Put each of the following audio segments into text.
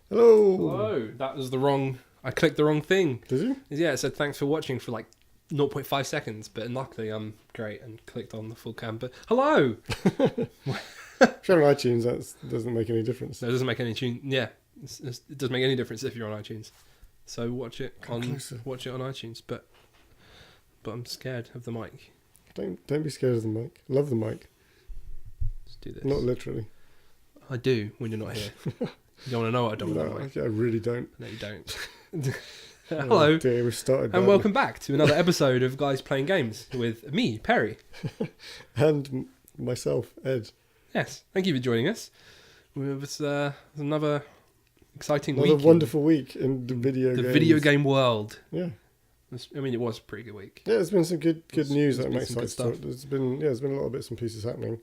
Hello. Hello. That was the wrong. I clicked the wrong thing. Did you? Yeah, it said thanks for watching for like 0.5 seconds, but luckily I'm great and clicked on the full cam. But hello. If you're on iTunes, that doesn't make any difference. No, it doesn't make any tune. Yeah, it doesn't make any difference if you're on iTunes. So watch it on iTunes. But I'm scared of the mic. Don't be scared of the mic. Love the mic. Let's do this. Not literally. I do when you're not here. You don't want to know what I don't want to know. I really don't. No, you don't. Hello. Oh dear, we've started. And welcome back to another episode of Guys Playing Games with me, Perry. And myself, Ed. Yes, thank you for joining us. It was another exciting Another week. wondrul week in the video game world. Yeah. It was a pretty good week. Yeah, there's been some good news that I'm been some excited good to stuff. talk. There's been a lot of bits and pieces happening,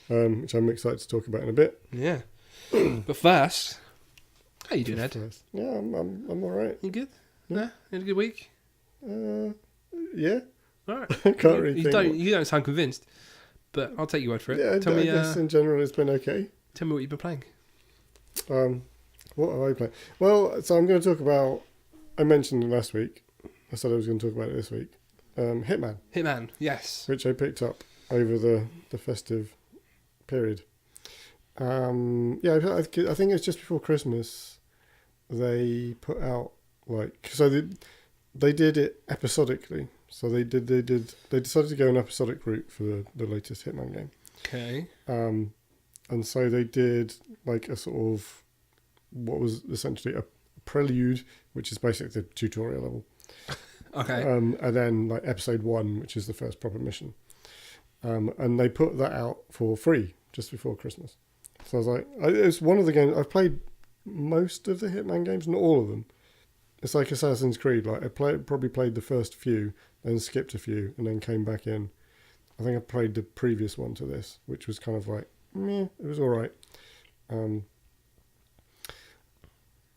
which I'm excited to talk about in a bit. Yeah. But first, how you doing, Ed? First. Yeah, I'm all right. You good? Yeah. Yeah, you had a good week. Yeah. All right. I can't really think. You don't sound convinced, but I'll take your word for it. Yeah, I guess in general it's been okay. Tell me what you've been playing. What have I played? Well, so I'm going to talk about. I mentioned it last week. I said I was going to talk about it this week. Hitman. Hitman, yes. Which I picked up over the festive period. I think it's just before Christmas. They put out they did it episodically. So they decided to go an episodic route for the latest Hitman game. Okay. And so they did like a sort of what was essentially a prelude, which is basically the tutorial level. Okay. And then like episode 1, which is the first proper mission. And they put that out for free just before Christmas. So I was like, it's one of the games I've played most of the Hitman games, not all of them. It's like Assassin's Creed. Like I probably played the first few, then skipped a few, and then came back in. I think I played the previous one to this, which was kind of like, meh, it was all right.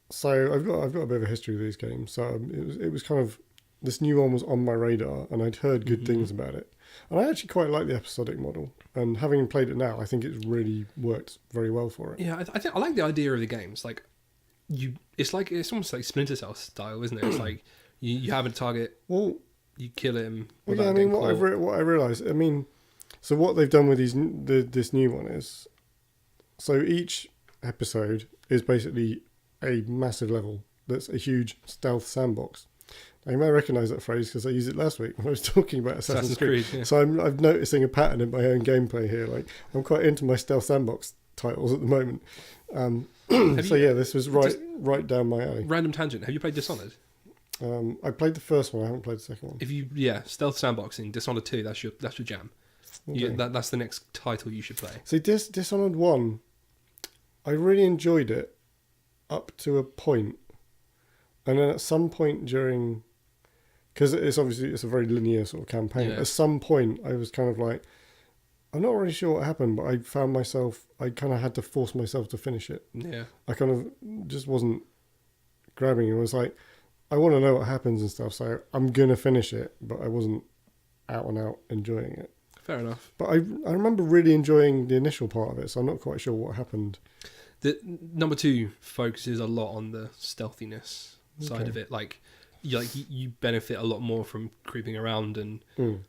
So I've got a bit of a history with these games. So it was kind of, this new one was on my radar, and I'd heard good things about it. And I actually quite like the episodic model. And having played it now, I think it's really worked very well for it. Yeah, I think I like the idea of the games. Like it's almost like Splinter Cell style, isn't it? It's like you have a target, Well, you kill him. well yeah, I mean, what I realised, I mean, so what they've done with this new one is, so each episode is basically a massive level that's a huge stealth sandbox. Now, you may recognise that phrase because I used it last week when I was talking about Assassin's Creed. Yeah. So I'm noticing a pattern in my own gameplay here. Like I'm quite into my stealth sandbox titles at the moment. This was right down my alley. Random tangent. Have you played Dishonored? I played the first one. I haven't played the second one. Stealth sandboxing, Dishonored 2. That's your jam. Okay. That's the next title you should play. See, Dishonored 1, I really enjoyed it up to a point, and then at some point during, because it's a very linear sort of campaign. Yeah. At some point, I was kind of like, I'm not really sure what happened, but I found myself, I kind of had to force myself to finish it. Yeah. I kind of just wasn't grabbing it. I was like, I want to know what happens and stuff, so I'm going to finish it, but I wasn't out and out enjoying it. Fair enough. But I remember really enjoying the initial part of it, so I'm not quite sure what happened. The number 2 focuses a lot on the stealthiness side of it. Like you benefit a lot more from creeping around and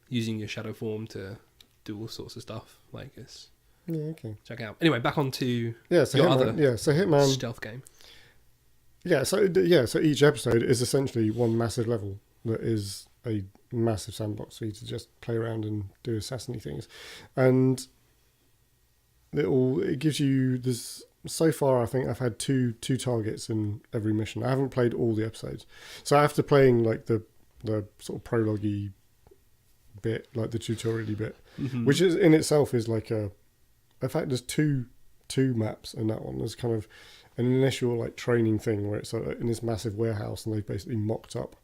using your shadow form to do all sorts of stuff. Like it's check it out. Anyway, back on to your Hitman stealth game. So each episode is essentially one massive level that is a massive sandbox for you to just play around and do assassiny things, and it gives you this. So far, I think I've had two targets in every mission. I haven't played all the episodes, so after playing like the sort of prologue-y bit, like the tutorial-y bit, which is in itself is like in fact, there's two maps in that one. There's kind of an initial like training thing where it's in this massive warehouse, and they've basically mocked up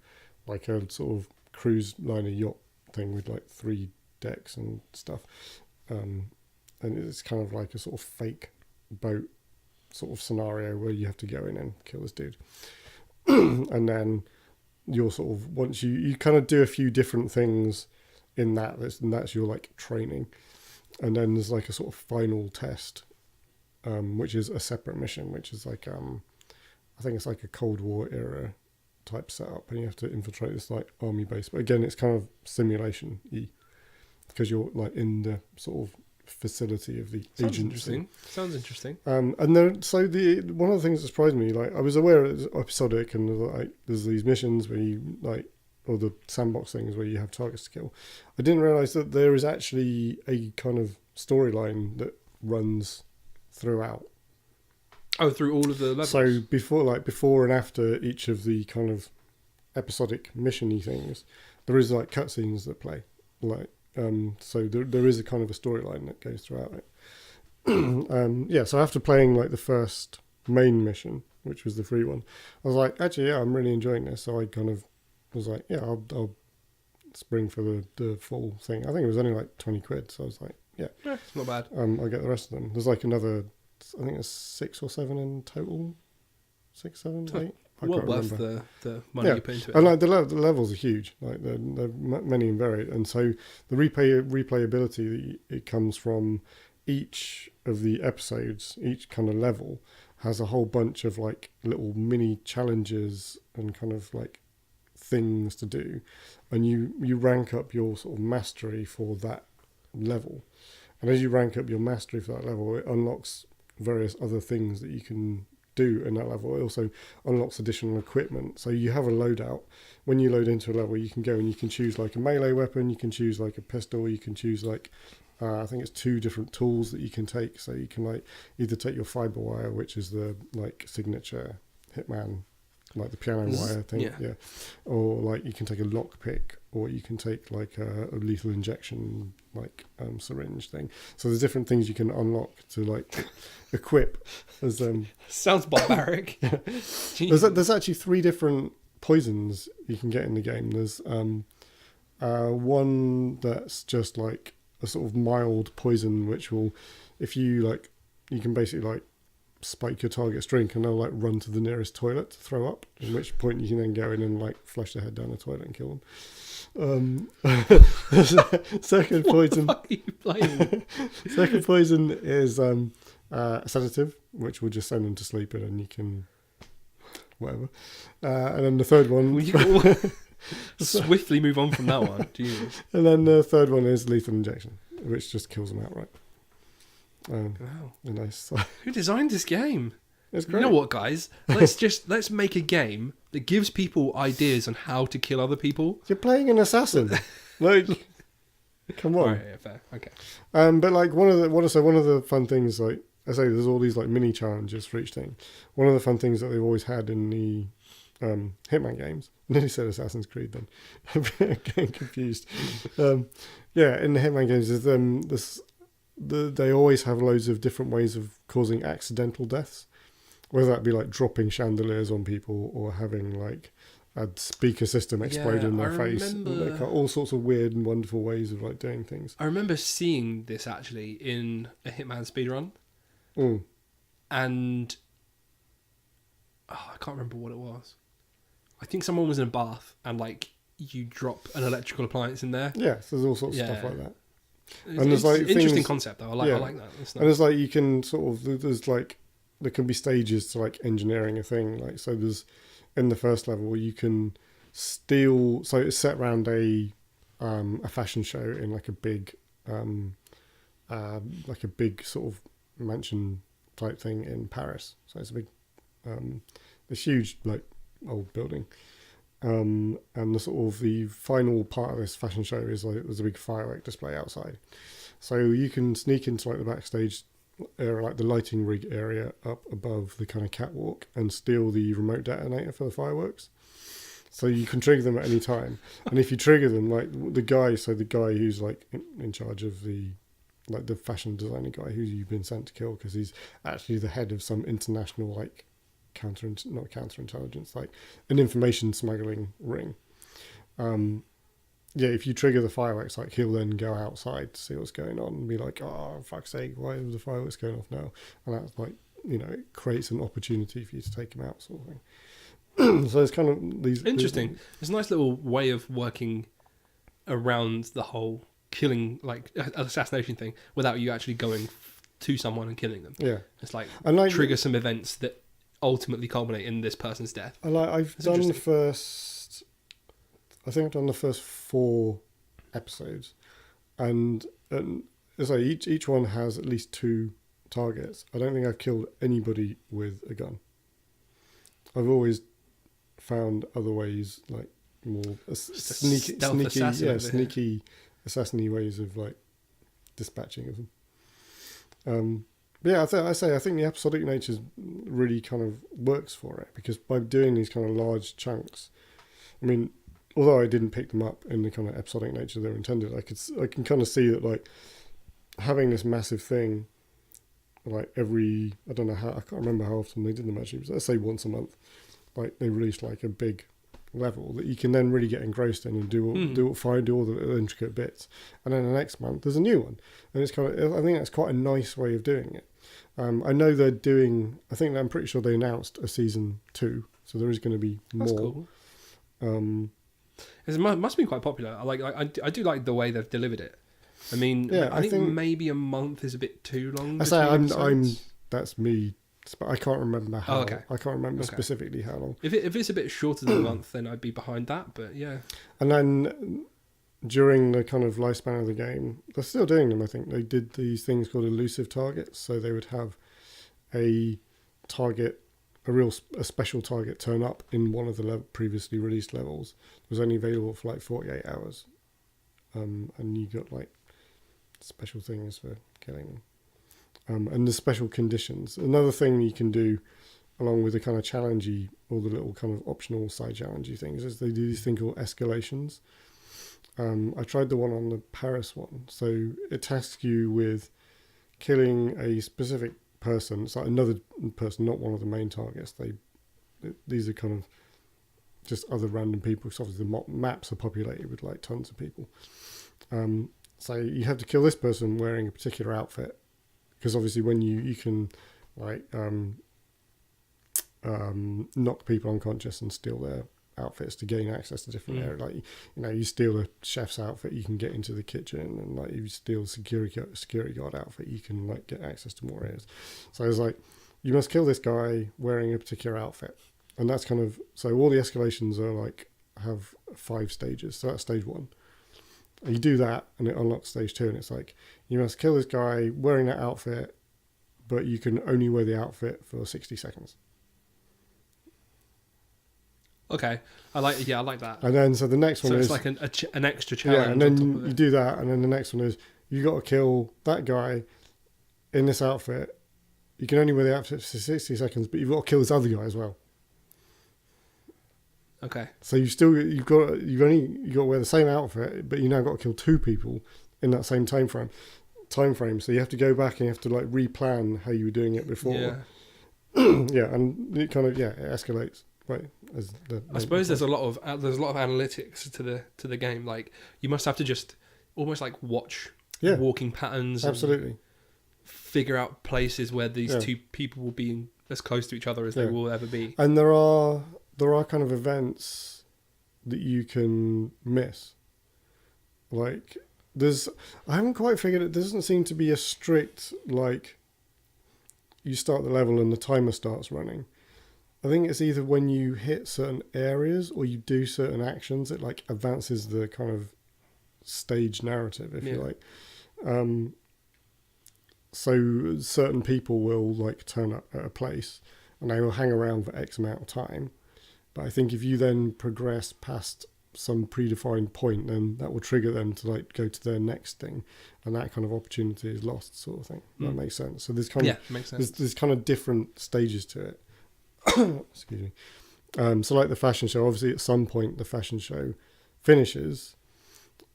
like a sort of cruise liner yacht thing with like 3 decks and stuff, and it's kind of like a sort of fake boat sort of scenario where you have to go in and kill this dude. And then you're sort of, once you kind of do a few different things in that's your like training, and then there's like a sort of final test, which is a separate mission, which is like I think it's like a Cold War era type setup, and you have to infiltrate this like army base. But again, it's kind of simulation because you're like in the sort of facility of the agency. Sounds interesting. And one of the things that surprised me, like I was aware it was episodic, and like there's these missions where you like, or the sandbox things where you have targets to kill. I didn't realize that there is actually a kind of storyline that runs throughout. Oh, through all of the levels. So before and after each of the kind of episodic mission-y things, there is like cutscenes that play. Like so there is a kind of a storyline that goes throughout it. So after playing like the first main mission, which was the free one, I was like, actually, yeah, I'm really enjoying this. So I kind of was like, yeah, I'll spring for the full thing. I think it was only like 20 quid, so I was like, yeah, it's not bad. I'll get the rest of them. There's like another, I think it's 6 or 7 in total. 6, 7, 8. Well worth the money you put into it. And like the levels are huge. Like they're many and varied, and so the replayability it comes from each of the episodes. Each kind of level has a whole bunch of like little mini challenges and kind of like things to do, and you rank up your sort of mastery for that level. And as you rank up your mastery for that level, it unlocks various other things that you can do in that level. It also unlocks additional equipment. So you have a loadout. When you load into a level, you can go and you can choose like a melee weapon, you can choose like a pistol, you can choose like I think it's 2 different tools that you can take. So you can like either take your fiber wire, which is the like signature Hitman, like the piano wire thing, yeah. Or like you can take a lockpick, or you can take like a lethal injection like syringe thing. So there's different things you can unlock to like equip as sounds barbaric. There's actually 3 different poisons you can get in the game. There's one that's just like a sort of mild poison, which will, if you like, you can basically like spike your target's drink and they'll like run to the nearest toilet to throw up, at which point you can then go in and like flush their head down the toilet and kill them. Second poison. What the fuck are you playing? Second poison is a sedative, which will just send them to sleep and then you can whatever. And then the third one, swiftly move on from that one. Jesus. And then the third one is lethal injection, which just kills them outright. Wow. Nice. Who designed this game? It's great. You know what, guys? Let's make a game that gives people ideas on how to kill other people. You're playing an assassin. Like, come on. Right, yeah, fair. Okay. But like one of the fun things, like I say, there's all these like mini challenges for each thing. One of the fun things that they've always had in the Hitman games. I nearly said Assassin's Creed then. I'm getting confused. In the Hitman games is they always have loads of different ways of causing accidental deaths, whether that be like dropping chandeliers on people or having like a speaker system explode in their face. Like all sorts of weird and wonderful ways of like doing things. I remember seeing this actually in a Hitman speedrun. And I can't remember what it was. I think someone was in a bath and like you drop an electrical appliance in there. Yeah, so there's all sorts of stuff like that. And there's like interesting concept though. I like that. Nice. And there's like you can sort of there's like there can be stages to like engineering a thing. Like so there's in the first level you can steal. So it's set around a fashion show in like a big sort of mansion type thing in Paris. So it's a big this huge like old building. And the sort of the final part of this fashion show is like there's a big firework display outside, so you can sneak into like the backstage area, like the lighting rig area up above the kind of catwalk, and steal the remote detonator for the fireworks. So you can trigger them at any time, and if you trigger them, like the guy who's like in charge of the fashion designer guy who you've been sent to kill, because he's actually the head of some international like not counterintelligence, like an information smuggling ring. If you trigger the fireworks, like he'll then go outside to see what's going on and be like, oh fuck's sake, why are the fireworks going off now? And that's like, it creates an opportunity for you to take him out, sort of thing. So it's kind of these interesting. It's a nice little way of working around the whole killing, like assassination thing, without you actually going to someone and killing them. Yeah, it's like and like trigger some events that ultimately culminate in this person's death. I've That's done the interesting. first. I think I've done the first 4 episodes, and as I say, each one has at least 2 targets. I don't think I've killed anybody with a gun. I've always found other ways, like more sneaky, sneaky assassin-y ways of like dispatching of them. But yeah, I think the episodic nature really kind of works for it, because by doing these kind of large chunks, I mean, although I didn't pick them up in the kind of episodic nature they're intended, I can kind of see that like having this massive thing, like every, I don't know how, I can't remember how often they did them actually, but let's say once a month, like they released like a big level that you can then really get engrossed in and do all the little intricate bits, and then the next month there's a new one, and it's kind of, I think that's quite a nice way of doing it. I know they're doing, I'm pretty sure they announced a season 2, so there is going to be more. That's cool. It must be quite popular. I do like the way they've delivered it. I mean, yeah, I think maybe a month is a bit too long. I say that's me. I can't remember how. Oh, okay. I can't remember specifically how long. If it's a bit shorter than a month, then I'd be behind that. But yeah. And then during the kind of lifespan of the game, they're still doing them. I think they did these things called elusive targets. So they would have a target, a special target turn up in one of the previously released levels. It was only available for like 48 hours, and you got like special things for killing them. And the special conditions. Another thing you can do, along with the kind of challengey, all the little kind of optional side challengey things, is they do this thing called escalations. I tried the one on the Paris one. So it tasks you with killing a specific person. It's like another person, not one of the main targets. These are kind of just other random people, because obviously the maps are populated with like tons of people. So you have to kill this person wearing a particular outfit. Because obviously when you can like knock people unconscious and steal their outfits to gain access to different areas. Like, you steal a chef's outfit, you can get into the kitchen, and like you steal a security guard outfit, you can like get access to more areas. So it's like, you must kill this guy wearing a particular outfit. And that's kind of, so all the escalations are like, have 5 stages. So that's stage 1. You do that and it unlocks stage 2, and it's like, you must kill this guy wearing that outfit, but you can only wear the outfit for 60 seconds. Okay, I like that. And then so the next one so is it's like an extra challenge. Yeah, and then you do that, and then the next one is you got to kill that guy in this outfit. You can only wear the outfit for 60 seconds, but you've got to kill this other guy as well. Okay. So you've got to wear the same outfit, but you now got to kill 2 people in that same time frame. So you have to go back and you have to like replan how you were doing it before. Yeah. Yeah, and it kind of it escalates. Right. I suppose there's a lot of analytics to the game. Like, you must have to just almost like watch walking patterns. Absolutely. And figure out places where these 2 people will be as close to each other as they will ever be. And there are kind of events that you can miss. Like, I haven't quite figured it. There doesn't seem to be a strict, like, you start the level and the timer starts running. I think it's either when you hit certain areas or you do certain actions, it like advances the kind of stage narrative, if you like. So certain people will like turn up at a place and they will hang around for X amount of time. But I think if you then progress past some predefined point, then that will trigger them to like go to their next thing, and that kind of opportunity is lost, sort of thing. That makes sense. So there's kind of makes sense. There's kind of different stages to it. Excuse me. So like the fashion show, obviously at some point the fashion show finishes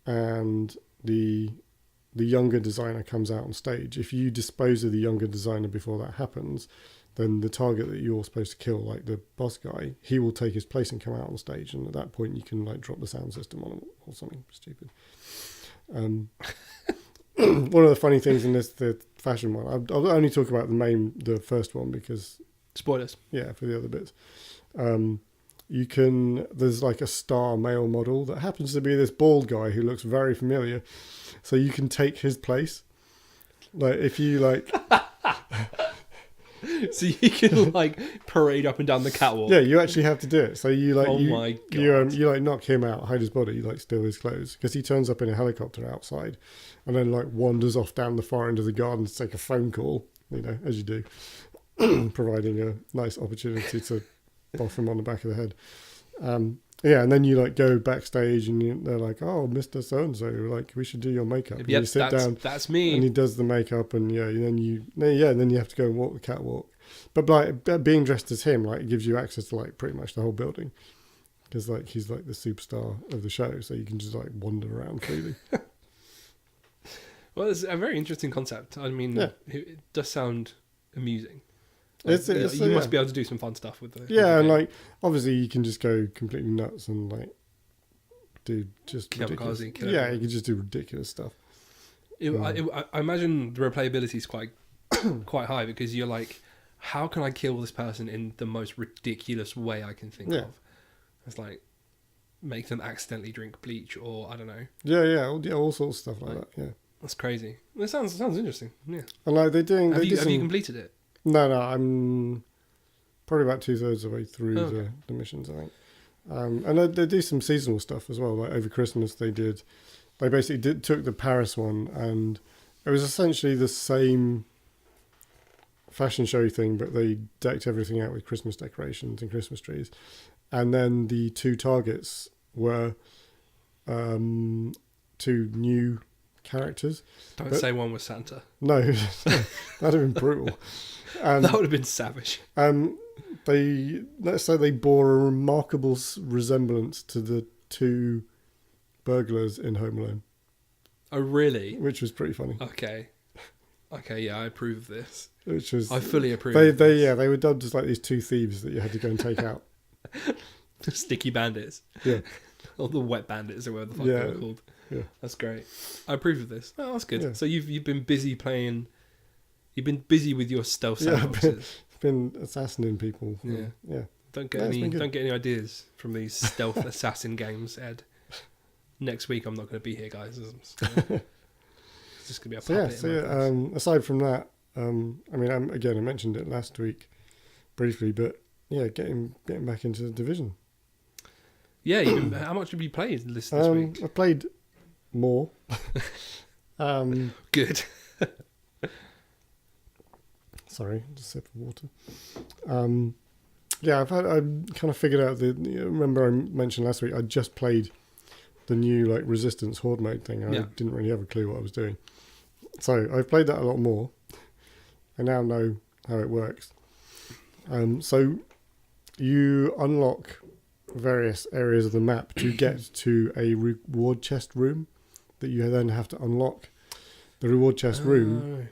and the younger designer comes out on stage. If you dispose of the younger designer before that happens, then the target that you're supposed to kill, like the boss guy, he will take his place and come out on stage, and at that point you can like drop the sound system on him or something stupid. One of the funny things in the fashion one, I'll only talk about the first one because spoilers. Yeah, for the other bits. There's like a star male model that happens to be this bald guy who looks very familiar. So you can take his place. Like, if you like, So you can like parade up and down the catwalk. Yeah, you actually have to do it. So you like Oh you, my God. you like knock him out, hide his body, like steal his clothes, because he turns up in a helicopter outside, and then like wanders off down the far end of the garden to take a phone call. You know, as you do, providing a nice opportunity to boff him on the back of the head. Yeah, and then you like go backstage, and they're like, "Oh, Mr. So and So, like we should do your makeup." And Yep, you sit down. That's me. And he does the makeup, and and then you have to go and walk the catwalk. But like being dressed as him, like it gives you access to like pretty much the whole building, because like he's like the superstar of the show, so you can just like wander around freely. Well, it's a very interesting concept. I mean, Yeah. it does sound amusing. You must be able to do some fun stuff with the and game. like obviously you can just go completely nuts and like do just ridiculous. Kamikaze, kill Yeah, everyone. you can just do ridiculous stuff. I imagine the replayability is quite high, because you're like, how can I kill this person in the most ridiculous way I can think of? It's like make them accidentally drink bleach, or I don't know. Yeah, all sorts of stuff like that. Yeah, That's crazy. It sounds interesting. Yeah. and like they're doing. Have you some, completed it? No, I'm probably about 2/3 of the way through Okay. the missions, I think. And they do some seasonal stuff as well. Like over Christmas, they basically took the Paris one, and it was essentially the same fashion show thing, but they decked everything out with Christmas decorations and Christmas trees. And then the two targets were two new characters. Don't say one was Santa. No, that'd have been brutal. That would have been savage. Let's say they bore a remarkable resemblance to the two burglars in Home Alone, Oh, really? which was pretty funny. Okay, yeah, I approve of this. Which was I fully approve. they were dubbed as like these two thieves that you had to go and take out. Sticky bandits. Yeah, Or the wet bandits, or whatever the fuck Yeah. they were called. Yeah. That's great. I approve of this. Oh, that's good. Yeah. So you've been busy playing. You've been busy with your stealth Yeah, sandboxes. it's been assassinating people. Yeah. Yeah. Don't get Yeah, it's any. been good. Don't get any ideas from these stealth assassin games, Ed. Next week I'm not going to be here, guys. It's just going to be a puppet. in my place. Aside from that, I mean, I mentioned it last week briefly, but yeah, getting back into the Division. Yeah. How much have you played this week? I played more. Good. Sorry, just a sip of water. I kind of figured out remember I mentioned last week I just played the new like Resistance Horde mode thing. I didn't really have a clue what I was doing. So I've played that a lot more. I now know how it works. So you unlock various areas of the map to get to a reward chest room that you then have to unlock. The reward chest room,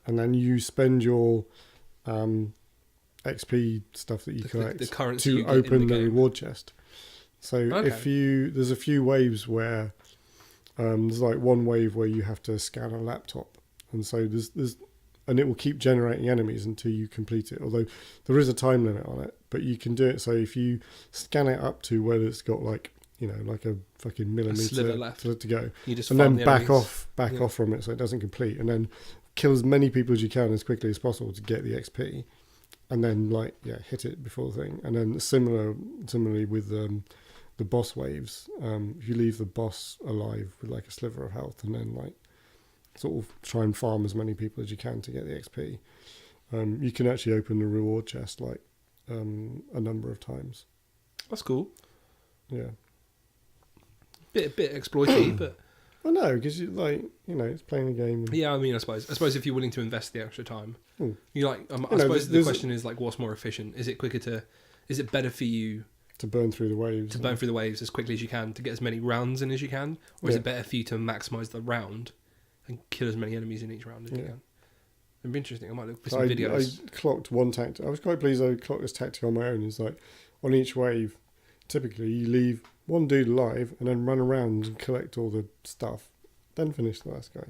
and then you spend your XP stuff that you collect the currency you to get in open the the game. reward chest. So there's a few waves where there's like one wave where you have to scan a laptop, and so and it will keep generating enemies until you complete it. Although there is a time limit on it, but you can do it. So if you scan it up to where it's got like a fucking millimeter left. to go, You just and farm then the back enemies. off from it so it doesn't complete, and then kill as many people as you can as quickly as possible to get the XP, and then hit it before the thing. And then similarly with the boss waves, if you leave the boss alive with like a sliver of health, and then like sort of try and farm as many people as you can to get the XP, you can actually open the reward chest like a number of times. That's cool. Yeah. Bit exploity, but Well, no, because it's playing a game. yeah, I mean, I suppose if you're willing to invest the extra time, you like. I know, suppose the there's- question is like, what's more efficient? Is it better for you To burn through the waves. to burn through the waves as quickly as you can to get as many rounds in as you can, or is Yeah. it better for you to maximise the round and kill as many enemies in each round as you can? It'd be interesting. I might look for some videos. I clocked one tactic. I was quite pleased I clocked this tactic on my own. It's like on each wave, typically you leave one dude alive and then run around and collect all the stuff, then finish the last guy.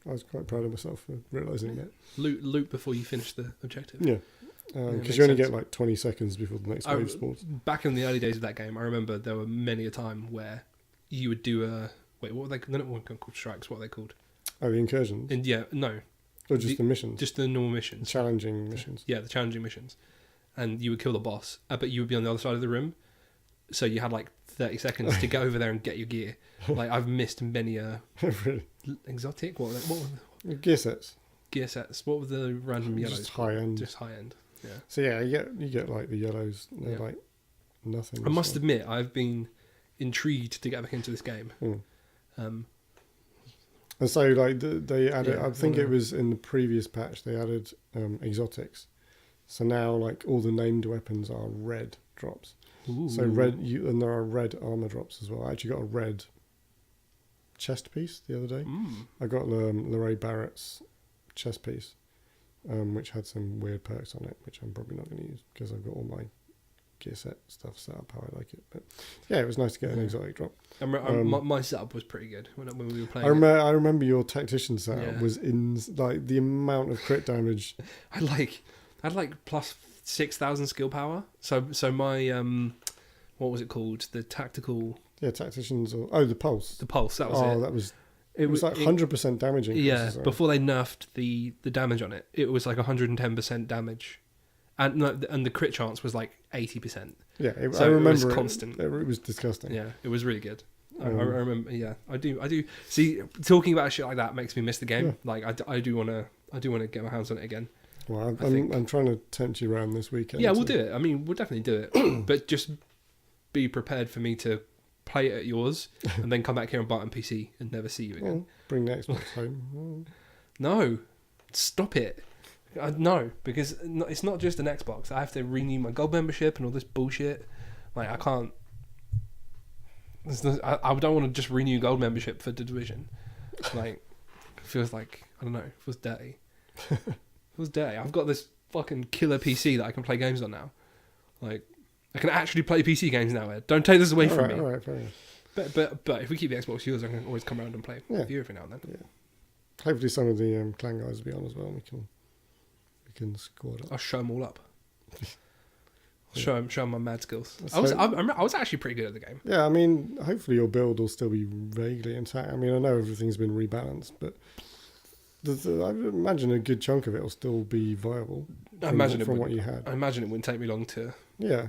I was quite proud of myself for realising that. Loot before you finish the objective. Yeah. makes Because you only sense. get like 20 seconds before the next wave spawns. Back in the early days of that game, I remember there were many a time where you would do what were they? They're not called strikes. What are they called? Oh, the incursions. And yeah, no, Or just the missions? Just the normal missions. Challenging missions. Yeah, the challenging missions. And you would kill the boss, but you would be on the other side of the room. So you had like 30 seconds to get over there and get your gear. Like I've missed many Really? exotic. What were Gear sets. gear sets? What were the random yellows? Just high end. Just high end. Yeah. So yeah, you get like the yellows. They're like nothing. I must admit, I've been intrigued to get back into this game. And so like they added. Yeah, I think it was in the previous patch they added exotics. So now like all the named weapons are red drops. Ooh. So red, and there are red armor drops as well. I actually got a red chest piece the other day. I got Leray Barrett's chest piece, which had some weird perks on it, which I'm probably not going to use because I've got all my gear set stuff set up how I like it. But yeah, it was nice to get an exotic drop. My setup was pretty good when we were playing. I remember your tactician setup was in like the amount of crit damage. I had like plus 6,000 skill power. So my what was it called? The tactical. Yeah, tacticians or the pulse. The pulse. That was it. Oh, it was like 100% damage increase. Yeah, before they nerfed the damage on it, it was like 110% damage, and the crit chance was like 80%. Yeah, I remember it was constant. It was disgusting. Yeah, it was really good. I remember. Yeah, I do. See, talking about shit like that makes me miss the game. Yeah. Like I do want to get my hands on it again. Well, I'm trying to tempt you around this weekend. Yeah, we'll do it. I mean, we'll definitely do it, but just be prepared for me to play it at yours and then come back here and buy it on PC and never see you again. Well, bring the Xbox home. No, stop it. No, because it's not just an Xbox. I have to renew my gold membership and all this bullshit. Like I can't. I don't want to just renew gold membership for the Division. Like it feels like I don't know. It feels dirty. It was dirty. I've got this fucking killer PC that I can play games on now. Like I can actually play PC games now, Ed. Don't take this away from me. All right, fair enough. But if we keep the Xbox yours, I can always come around and play with you every now and then. Yeah. Hopefully some of the clan guys will be on as well. And we can squad up. I'll show them all up. Show them my mad skills. I was actually pretty good at the game. Yeah, I mean, hopefully your build will still be vaguely intact. I mean, I know everything's been rebalanced, but I imagine a good chunk of it will still be viable. From what you had. I imagine it wouldn't take me long to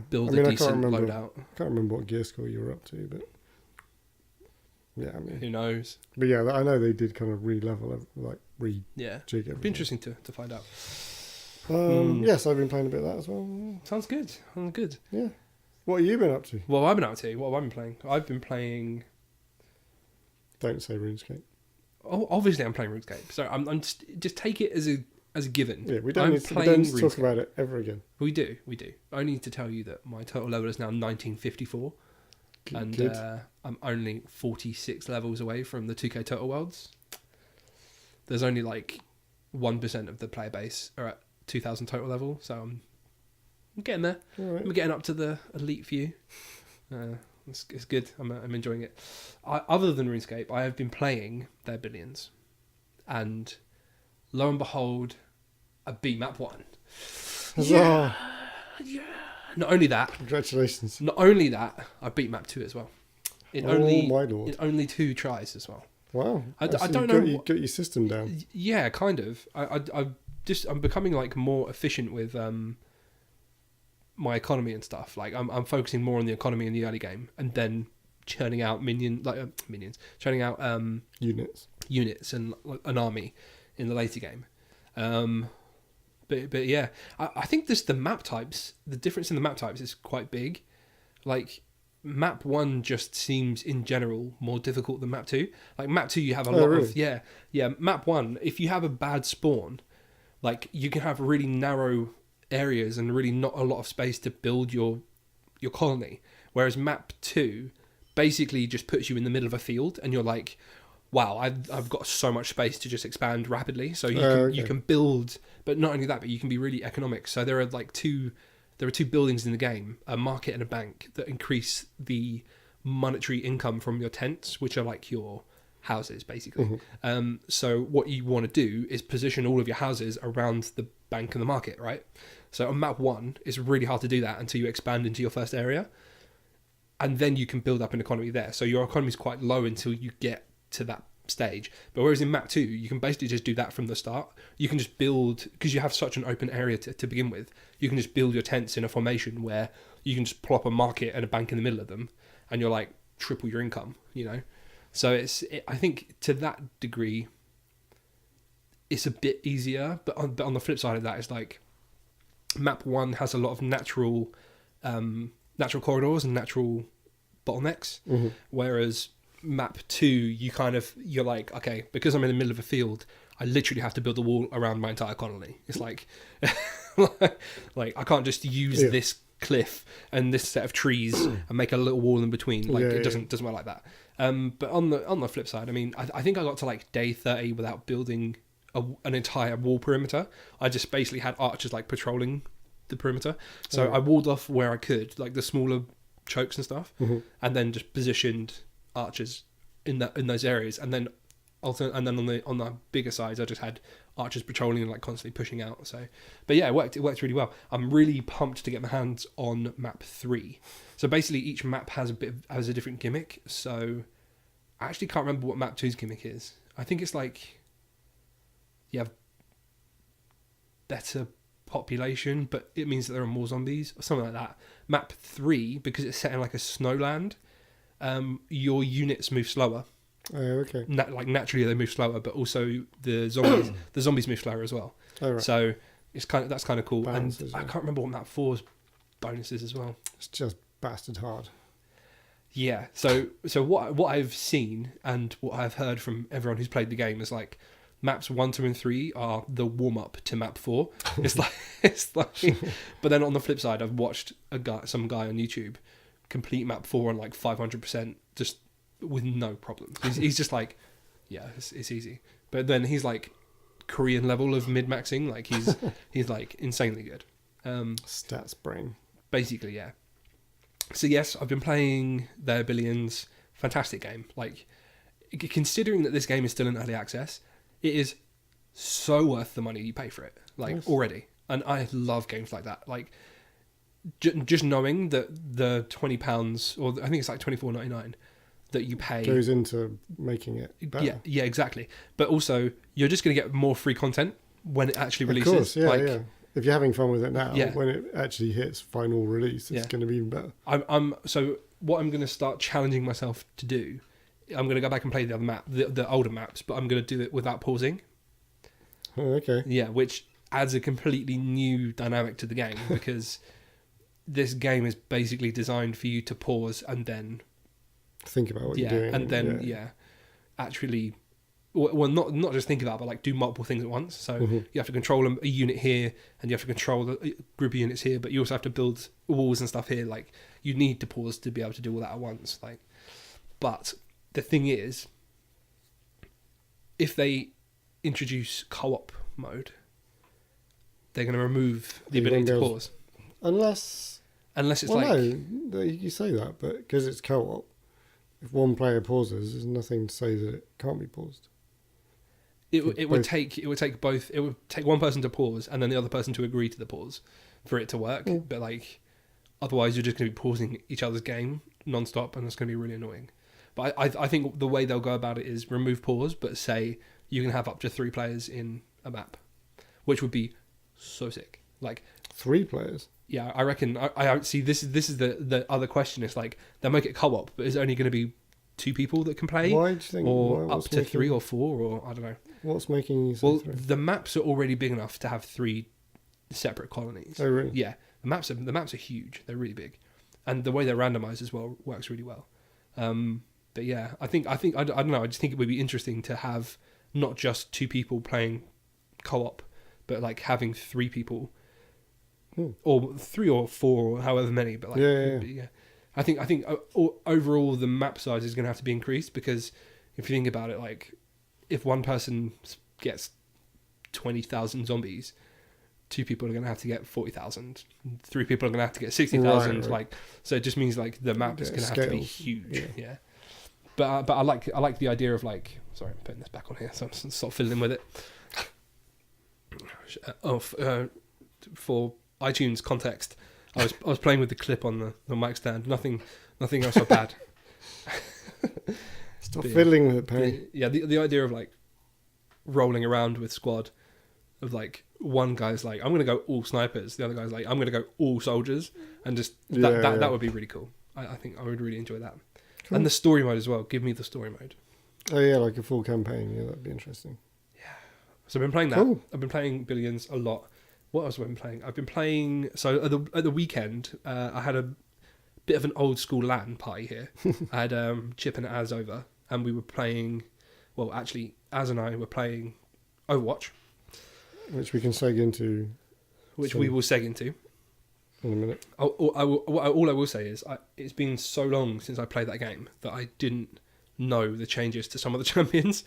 build a decent loadout. I can't remember what gear score you were up to, but yeah, I mean, who knows? But yeah, I know they did kind of re-level, like jig everything. It'd be interesting to find out. Yes, I've been playing a bit of that as well. Sounds good. Yeah. What have you been up to? What have I been up to? What have I been playing? I've been playing. Don't say RuneScape. Oh, obviously I'm playing RuneScape. So I'm just take it as a given. Yeah, we don't need to talk about it ever again. We do. I need to tell you that my total level is now 1954, and I'm only 46 levels away from the 2K Total Worlds. There's only like 1% of the player base are at 2,000 total level, so I'm getting there. Right. I'm getting up to the elite few. It's good. I'm enjoying it. Other than RuneScape, I have been playing their Billions, and lo and behold, I beat map 1. Yeah. Not only that, congratulations. Not only that, I beat map 2 as well. My lord. In only 2 tries as well. Wow. I don't know. You got your system down. Yeah, kind of. I'm becoming like more efficient with my economy and stuff. Like I'm focusing more on the economy in the early game, and then churning out churning out units and an army in the later game. But yeah, I think the map types, the difference in the map types is quite big. Like map 1 just seems in general more difficult than map 2. Like map 2 you have a lot of map 1, if you have a bad spawn, like you can have really narrow areas and really not a lot of space to build your colony, whereas map 2 basically just puts you in the middle of a field and you're like, wow, I've got so much space to just expand rapidly, so you can build. But not only that, but you can be really economic. So there are two buildings in the game, a market and a bank, that increase the monetary income from your tents, which are like your houses basically. Mm-hmm. So what you want to do is position all of your houses around the bank and the market, right? So on map 1, it's really hard to do that until you expand into your first area, and then you can build up an economy there. So your economy is quite low until you get to that stage. But whereas in map 2, you can basically just do that from the start. You can just build, because you have such an open area to begin with, you can just build your tents in a formation where you can just plop a market and a bank in the middle of them, and you're like triple your income, you know. So I think to that degree it's a bit easier, but on the flip side of that, it's like map 1 has a lot of natural corridors and natural bottlenecks, whereas map 2, you're like, okay, because I'm in the middle of a field, I literally have to build a wall around my entire colony. It's like like I can't just use this cliff and this set of trees and make a little wall in between. Like it doesn't work like that. But on the flip side, I mean, I think I got to like day 30 without building an entire wall perimeter. I just basically had archers like patrolling the perimeter. So I walled off where I could, like the smaller chokes and stuff, and then just positioned archers in those areas, and then on the bigger sides, I just had archers patrolling and like constantly pushing out. So, but yeah, it worked really well. I'm really pumped to get my hands on map 3. So basically, each map has a different gimmick. So I actually can't remember what map 2's gimmick is. I think it's like you have better population, but it means that there are more zombies or something like that. Map 3, because it's set in like a snowland, your units move slower. Oh, okay. Like naturally they move slower, but also the zombies move slower as well. Oh, right. So that's kind of cool. Balances, and I can't remember what map 4's bonus is as well. It's just bastard hard. Yeah. So what I've seen and what I've heard from everyone who's played the game is like maps 1, 2, and 3 are the warm up to map 4. It's like, but then on the flip side, I've watched some guy on YouTube complete map 4 on like 500% just with no problems. He's just like, yeah, it's easy. But then he's like Korean level of mid maxing. Like he's like insanely good. Stats brain. Basically, yeah. So yes, I've been playing There Billions. Fantastic game. Like, considering that this game is still in early access, it is so worth the money you pay for it. Like, yes. Already. And I love games like that. Like, just knowing that the £20, or I think it's like $24.99, that you pay goes into making it better. Yeah, exactly. But also, you're just going to get more free content when it actually releases. Of course, yeah. If you're having fun with it now, when it actually hits final release, it's going to be even better. So what I'm going to start challenging myself to do, I'm going to go back and play the other the older maps, but I'm going to do it without pausing. Oh, okay. Yeah, which adds a completely new dynamic to the game, because this game is basically designed for you to pause and then think about what you're doing, and then actually, well, not just think about it, but like do multiple things at once. So you have to control a unit here, and you have to control a group of units here, but you also have to build walls and stuff here. Like, you need to pause to be able to do all that at once. Like, but the thing is, if they introduce co-op mode, they're going to remove the ability to pause. Unless it's no, you say that, but because it's co-op, if one player pauses, there's nothing to say that it can't be paused. It would take one person to pause and then the other person to agree to the pause for it to work. Yeah. But like, otherwise you're just going to be pausing each other's game non-stop, and it's going to be really annoying. But I think the way they'll go about it is remove pause, but say you can have up to 3 players in a map, which would be so sick. Like 3 players. Yeah, I reckon. I see. This is the other question. It's like they'll make it co-op, but it's only going to be 2 people that can play. Why do you think? Or up to 3 or 4, or I don't know. What's making you say 3? The maps are already big enough to have 3 separate colonies. Oh, really? Yeah, the maps are huge. They're really big, and the way they're randomized as well works really well. But yeah, I think I don't know. I just think it would be interesting to have not just 2 people playing co-op, but like having 3 people. Or 3 or 4 or however many, but like yeah. I think overall the map size is going to have to be increased, because if you think about it, like if one person gets 20,000 zombies, 2 people are going to have to get 40,000, 3 people are going to have to get 60,000. Right. Like, so it just means like the map is going to have to be huge. Yeah. But I like the idea of like, sorry, I'm putting this back on here, so I'm sort of fiddling with it. For iTunes context, I was playing with the clip on the mic stand. Nothing else so bad. Stop fiddling with it, Perry. The idea of like rolling around with squad of like one guy's like, I'm gonna go all snipers, the other guy's like, I'm gonna go all soldiers, and just that would be really cool. I think I would really enjoy that. Cool. And the story mode as well. Give me the story mode. Oh yeah, like a full campaign. Yeah, that'd be interesting. Yeah. So I've been playing that. Cool. I've been playing Billions a lot. What else have I been playing? I've been playing. So at the weekend, I had a bit of an old school LAN party here. I had Chip and Az over, and we were playing. Well, actually, Az and I were playing Overwatch, which we can seg into. Which we will seg into in a minute. All I will say is, it's been so long since I played that game that I didn't know the changes to some of the champions.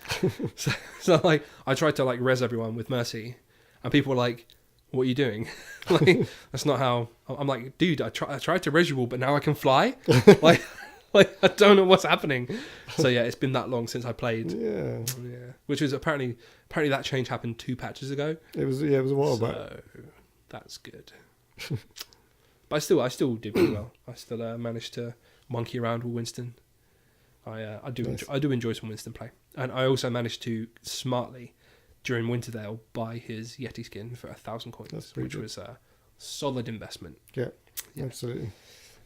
so like, I tried to like res everyone with Mercy, and people were like, "What are you doing?" Like, that's not how. I'm like, dude, I tried to res you all, but now I can fly. like I don't know what's happening. So yeah, it's been that long since I played. Yeah. Which was apparently that change happened 2 patches ago. It was a while back. So that's good. But I still did pretty well. I still managed to monkey around with Winston. I do enjoy some Winston play, and I also managed to smartly during Winterdale buy his Yeti skin for 1,000 coins, which was a solid investment. Yeah, absolutely.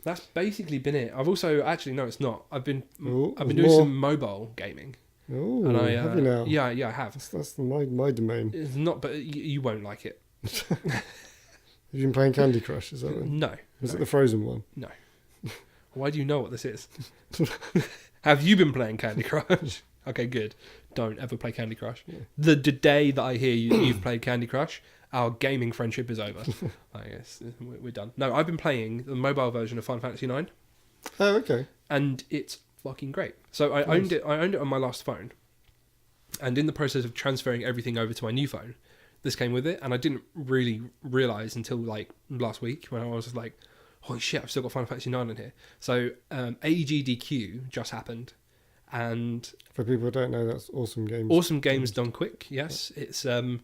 That's basically been it. I've also no, it's not. I've been doing some mobile gaming. Oh, have you now? Yeah, I have. That's my domain. It's not, but you won't like it. Have you been playing Candy Crush? Is that one? No. Is it the Frozen one? No. Why do you know what this is? Have you been playing Candy Crush? Okay, good. Don't ever play Candy Crush. Yeah. The day that I hear you've played Candy Crush, our gaming friendship is over. I guess we're done. No, I've been playing the mobile version of Final Fantasy IX. Oh, okay. And it's fucking great. So I owned it on my last phone. And in the process of transferring everything over to my new phone, this came with it, and I didn't really realise until like last week when I was just like, holy shit, I've still got Final Fantasy IX in here. So AGDQ just happened, and for people who don't know, that's Awesome Games. Awesome Games Done Quick, yes. It's a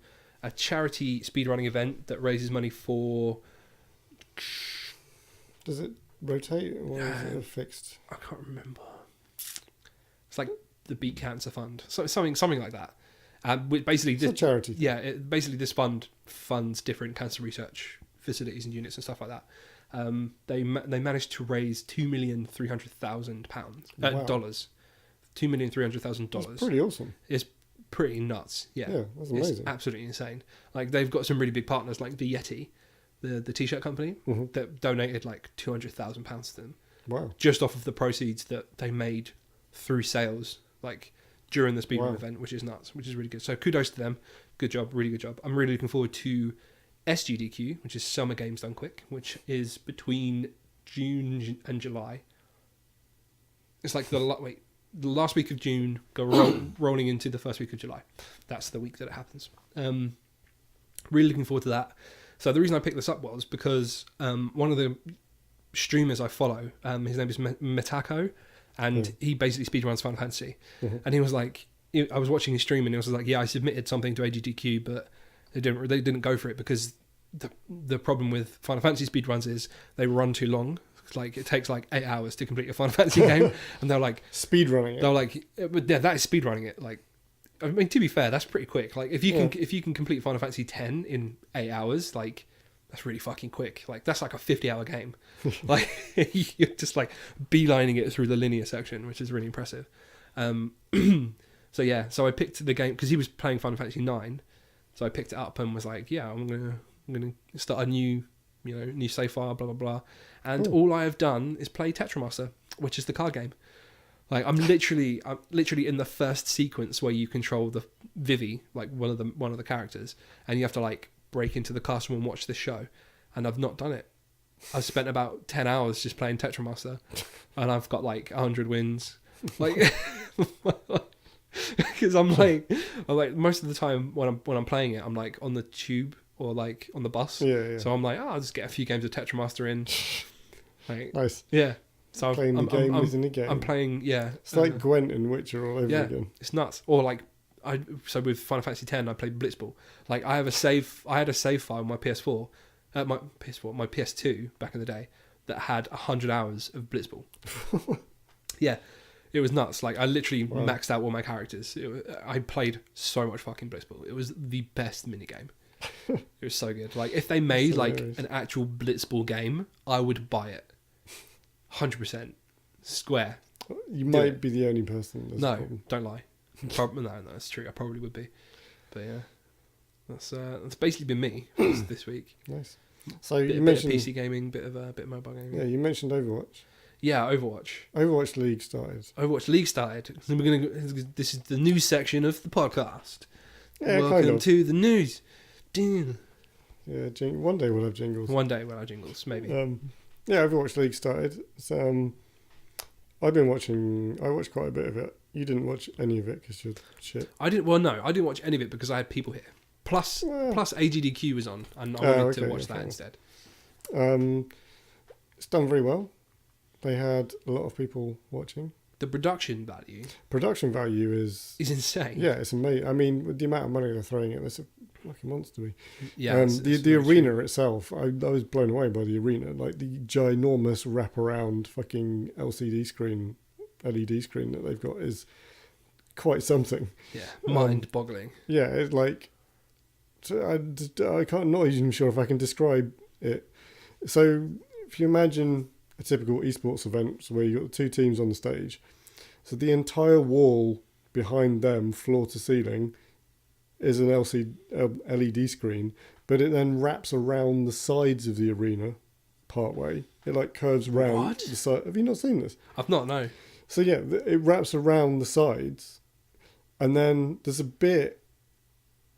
charity speedrunning event that raises money for... Does it rotate, or is it fixed? I can't remember. It's like the Beat Cancer Fund, something like that. Basically, it's a charity. Yeah, basically this fund funds different cancer research facilities and units and stuff like that. They managed to raise $2,300,000 dollars. $2,300,000. That's pretty awesome. It's pretty nuts. Yeah, that's amazing. It's absolutely insane. Like, they've got some really big partners, like the Yeti, the t-shirt company, that donated like £200,000 to them. Wow! Just off of the proceeds that they made through sales, like during the speedrun event, which is nuts, which is really good. So kudos to them. Good job, really good job. I'm really looking forward to SGDQ, which is Summer Games Done Quick, which is between June and July. It's like the last week of June, rolling into the first week of July. That's the week that it happens. Really looking forward to that. So the reason I picked this up was because one of the streamers I follow, his name is Metako, and he basically speedruns Final Fantasy. And he was like, I was watching his stream, and he was like, yeah, I submitted something to AGDQ, but they didn't go for it because the problem with Final Fantasy speedruns is they run too long. Like, it takes like 8 hours to complete a Final Fantasy game, and they're like speedrunning it. They're like, yeah, that is speedrunning it. Like, I mean, to be fair, that's pretty quick. Like, if you can complete Final Fantasy 10 in 8 hours, like, that's really fucking quick. Like, that's like a 50-hour game. Like, you're just like beelining it through the linear section, which is really impressive. So I picked the game because he was playing Final Fantasy 9. So I picked it up and was like, yeah, I'm gonna start a new save file, blah blah blah. And all I have done is play Tetramaster, which is the card game. Like, I'm literally in the first sequence where you control the Vivi, like one of the characters, and you have to like break into the castle and watch this show. And I've not done it. I've spent about 10 hours just playing Tetramaster, and I've got like 100 wins. Like, because I'm like most of the time when I'm playing it, I'm like on the tube or like on the bus. Yeah. So I'm like, I'll just get a few games of Tetramaster in. Like, nice. Yeah. So playing the game within the game. I'm playing. Yeah. It's like Gwent and Witcher all over again. It's nuts. Or like so with Final Fantasy X, I played Blitzball. Like, I had a save file on my PS4, my PS2 back in the day that had 100 hours of Blitzball. Yeah. It was nuts. Like I literally Wow. maxed out all my characters. I played so much fucking Blitzball. It was the best minigame. It was so good. Like if they made like an actual Blitzball game, I would buy it. 100%. Square. You might be the only person. That's No, a problem. don't lie. No, that's true. I probably would be. But yeah, that's basically been me this week. Nice. So Bit you of mentioned PC gaming, bit of mobile gaming. Yeah, you mentioned Overwatch. Yeah, Overwatch. Overwatch League started. Overwatch League started. So this is the news section of the podcast. Yeah, Welcome kind of. to the news. Ding. Yeah, one day we'll have jingles. One day we'll have jingles, maybe. Yeah, Overwatch League started. So, I watched quite a bit of it. You didn't watch any of it because you're shit. I didn't watch any of it because I had people here. Plus AGDQ was on, and I wanted to watch that instead. It's done very well. They had a lot of people watching. The production value is insane. Yeah, it's amazing. I mean, with the amount of money they're throwing at this, like a monster to me. Yeah, the arena itself, I was blown away by the arena. Like the ginormous wraparound fucking LED screen that they've got is quite something. Yeah, mind-boggling. Yeah, it's like I can't, not even sure if I can describe it. So if you imagine a typical esports event where you've got the two teams on the stage, so the entire wall behind them, floor to ceiling, is an LED screen, but it then wraps around the sides of the arena part way. It like curves round the side. Have you not seen this? I've not, no. So yeah, it wraps around the sides, and then there's a bit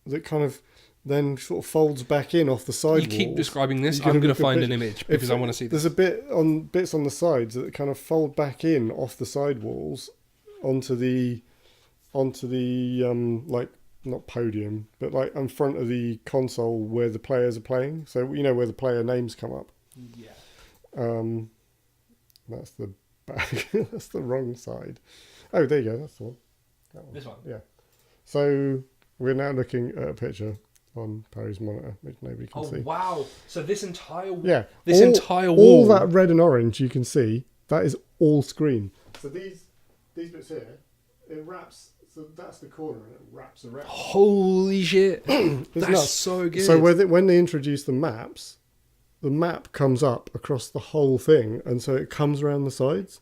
that kind of then sort of folds back in off the side. You keep walls. describing this. I'm going to find an image because I want to see this. There's bits on the sides that kind of fold back in off the side walls onto the like not podium, but like in front of the console where the players are playing. So you know where the player names come up. Yeah. That's the back. That's the wrong side. Oh, there you go. That's the one. That one. This one. Yeah. So we're now looking at a picture on Parry's monitor, which nobody can see. Oh wow! So this entire entire wall, all that red and orange you can see, that is all screen. So these bits here, it wraps. So that's the corner, and it wraps around. Holy shit! That's nuts. so good. So when they introduce the maps, the map comes up across the whole thing, and so it comes around the sides.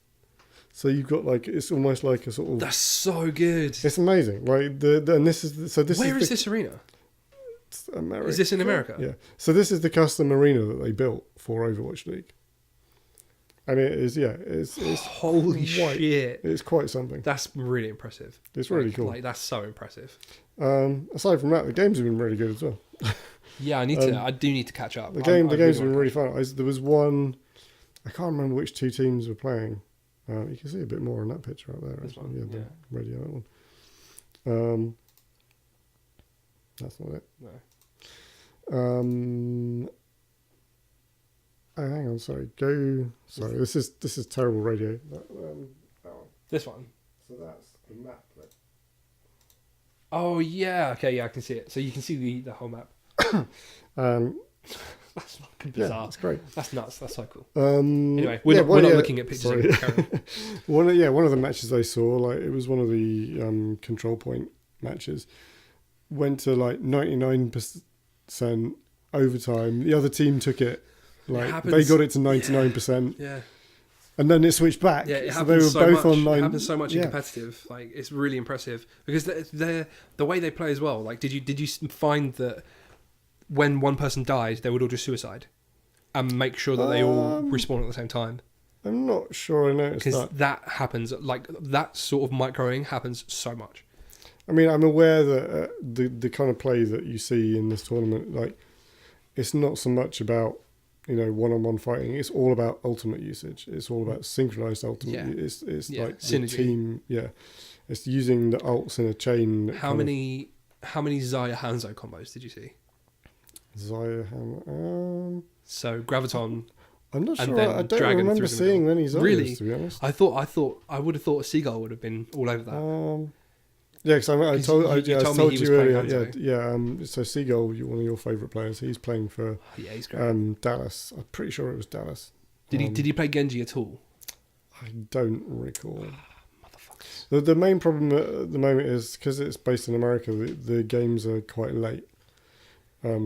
So you've got like it's almost like a sort of. That's so good. It's amazing. Like and this is Where is this arena? America. Is this in America? Yeah. So this is the custom arena that they built for Overwatch League. And it is, it's holy shit. It's quite something. That's really impressive. It's really cool. Like that's so impressive. Aside from that, the games have been really good as well. Yeah, I do need to catch up. The games have been really fun. There was one, I can't remember which two teams were playing. You can see a bit more on that picture out there. This actually. one, Yeah, the radio, that one. That's not it. No. Oh, hang on, sorry. Sorry, this is terrible radio. That one. This one. So that's the map. Oh yeah. Okay. Yeah, I can see it. So you can see the whole map. That's fucking bizarre. Yeah, that's great. That's nuts. That's so cool. Anyway, we're not looking at pictures. One of the matches I saw, like it was one of the control point matches, went to like 99% overtime. The other team took it. Like they got it to 99%. Yeah. And then it switched back. Yeah, it so happens they were both on 9. It happens so much in competitive. Like it's really impressive because they're the way they play as well. Like did you find that when one person died, they would all just suicide and make sure that they all respawn at the same time? I'm not sure I noticed because that happens. Like that sort of microing happens so much. I mean, I'm aware that the kind of play that you see in this tournament, like it's not so much about one-on-one fighting. It's all about ultimate usage. It's all about synchronized ultimate. Yeah. It's like synergy. The team. Yeah, it's using the ults in a chain. How many Xayah Hanzo combos did you see? Xayah Hanzo. So Graviton. I'm not sure. I don't remember seeing many Xayahs. Really? To be honest, I would have thought a Seagull would have been all over that. Yeah, because I told you earlier. Yeah. So Seagull, one of your favourite players, he's playing for he's great. Dallas. I'm pretty sure it was Dallas. Did he play Genji at all? I don't recall. The main problem at the moment is because it's based in America, the games are quite late.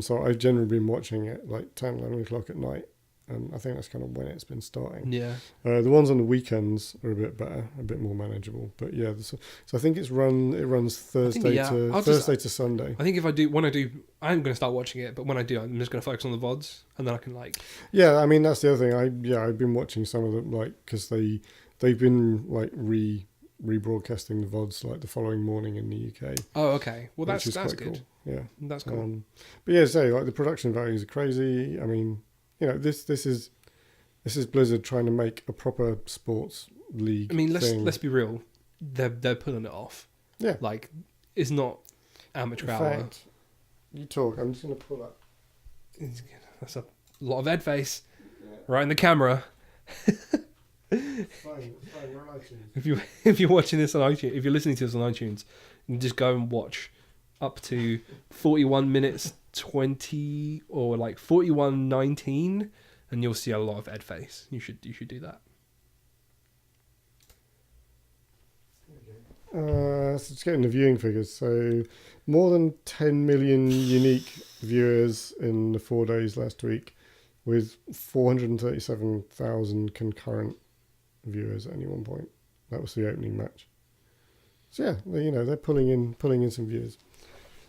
So I've generally been watching it like 10, 11 o'clock at night. I think that's kind of when it's been starting. Yeah. The ones on the weekends are a bit better, a bit more manageable. But yeah, so I think it runs Thursday to Sunday. I think I'm going to start watching it, but when I do, I'm just going to focus on the VODs, and then I can like. Yeah, I mean that's the other thing. I've been watching some of them like because they've been like rebroadcasting the VODs like the following morning in the UK. Oh, okay. Well, that's good. Cool. Yeah, that's cool. But yeah, like the production values are crazy. I mean, you know, this is Blizzard trying to make a proper sports league. I mean, let's be real. They're pulling it off. Yeah, like it's not amateur hour. In fact, you talk. I'm just going to pull up. That's a lot of head face, right in the camera. Fine, we're on iTunes. If you're watching this on iTunes, if you're listening to this on iTunes, you can just go and watch up to 41 minutes 20 or like 41:19, and you'll see a lot of Ed face. You should do that. So just getting the viewing figures. So more than 10 million unique viewers in the 4 days last week, with 437,000 concurrent viewers at any one point. That was the opening match. So yeah, they're pulling in some viewers.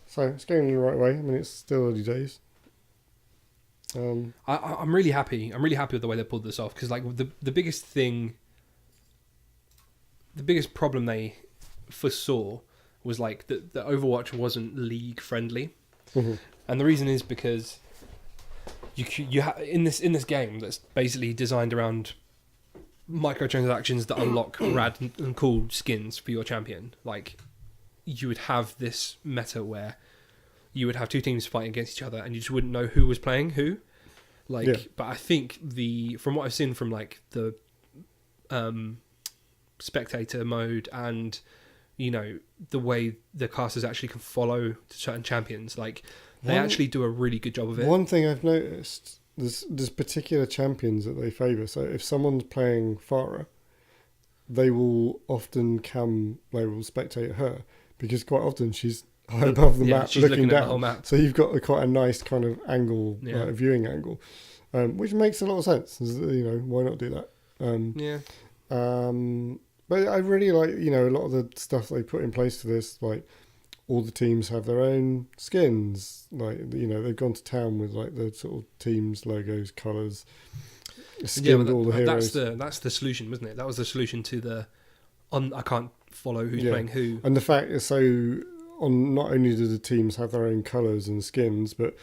So it's going in the right way. I mean, it's still early days. I'm really happy. I'm really happy with the way they pulled this off, because like the biggest problem they foresaw was like that Overwatch wasn't league friendly, and the reason is because you in this game that's basically designed around microtransactions that unlock rad and cool skins for your champion. Like, you would have this meta where you would have two teams fighting against each other, and you just wouldn't know who was playing who. Like, yeah. But I think from what I've seen from like the spectator mode and the way the casters actually can follow certain champions, like they actually do a really good job of it. One thing I've noticed, there's particular champions that they favour. So if someone's playing Farah, they will often spectate her, because quite often she's high above the map, looking down. At the whole map. So you've got quite a nice kind of angle, viewing angle, which makes a lot of sense. Why not do that? But I really like, a lot of the stuff they put in place for this. Like, all the teams have their own skins. Like, they've gone to town with like the sort of teams, logos, colours. Skinned all the heroes. That's the solution, wasn't it? That was the solution to I can't follow who's playing who. And the fact is, not only do the teams have their own colours and skins, but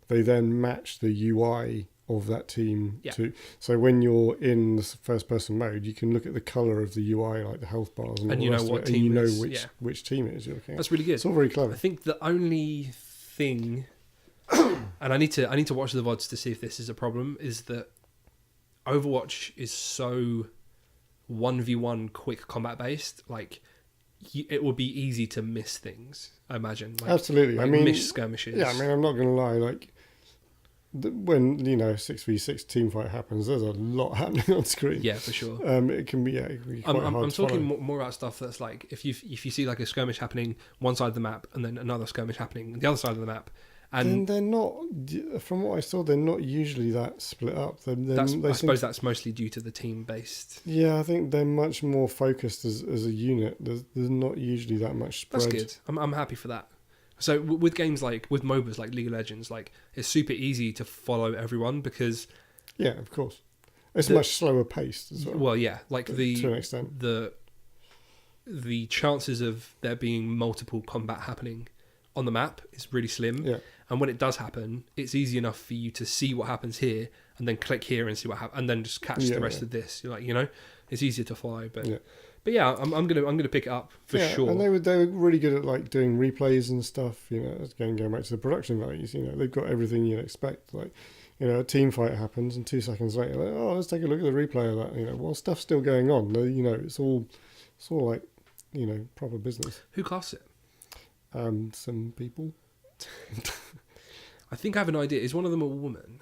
they then match the UI of that team too. So when you're in the first person mode, you can look at the colour of the UI, like the health bars, and you know what team, and you know which team it is you're looking at. That's really good. It's all very clever. I think the only thing, and I need to watch the VODs to see if this is a problem, is that Overwatch is so 1v1 quick combat based. Like, it would be easy to miss things, I imagine. Like, absolutely. Like, miss skirmishes. Yeah, I mean, I'm not going to lie. Like, when 6v6 team fight happens, there's a lot happening on screen. Yeah, for sure. It can be quite hard I'm to talking follow. more about stuff that's like, if you see like a skirmish happening one side of the map and then another skirmish happening the other side of the map, and they're not, from what I saw, they're not usually that split up. I suppose that's mostly due to the team based. Yeah, I think they're much more focused as a unit. There's not usually that much spread. That's good. I'm happy for that. So with games like, with MOBAs like League of Legends, like, it's super easy to follow everyone because... Yeah, of course. It's much slower paced as well. Well, yeah. Like, to an extent. The chances of there being multiple combat happening on the map is really slim. Yeah. And when it does happen, it's easy enough for you to see what happens here and then click here and see what happens, and then just catch the rest of this. You're like, it's easier to follow. But yeah, I'm gonna pick it up for sure. And they were really good at like doing replays and stuff. Going back to the production values. They've got everything you'd expect. Like, a team fight happens, and 2 seconds later, like, oh, let's take a look at the replay of that. While stuff's still going on, it's all like, proper business. Who casts it? Some people. I think I have an idea. Is one of them a woman?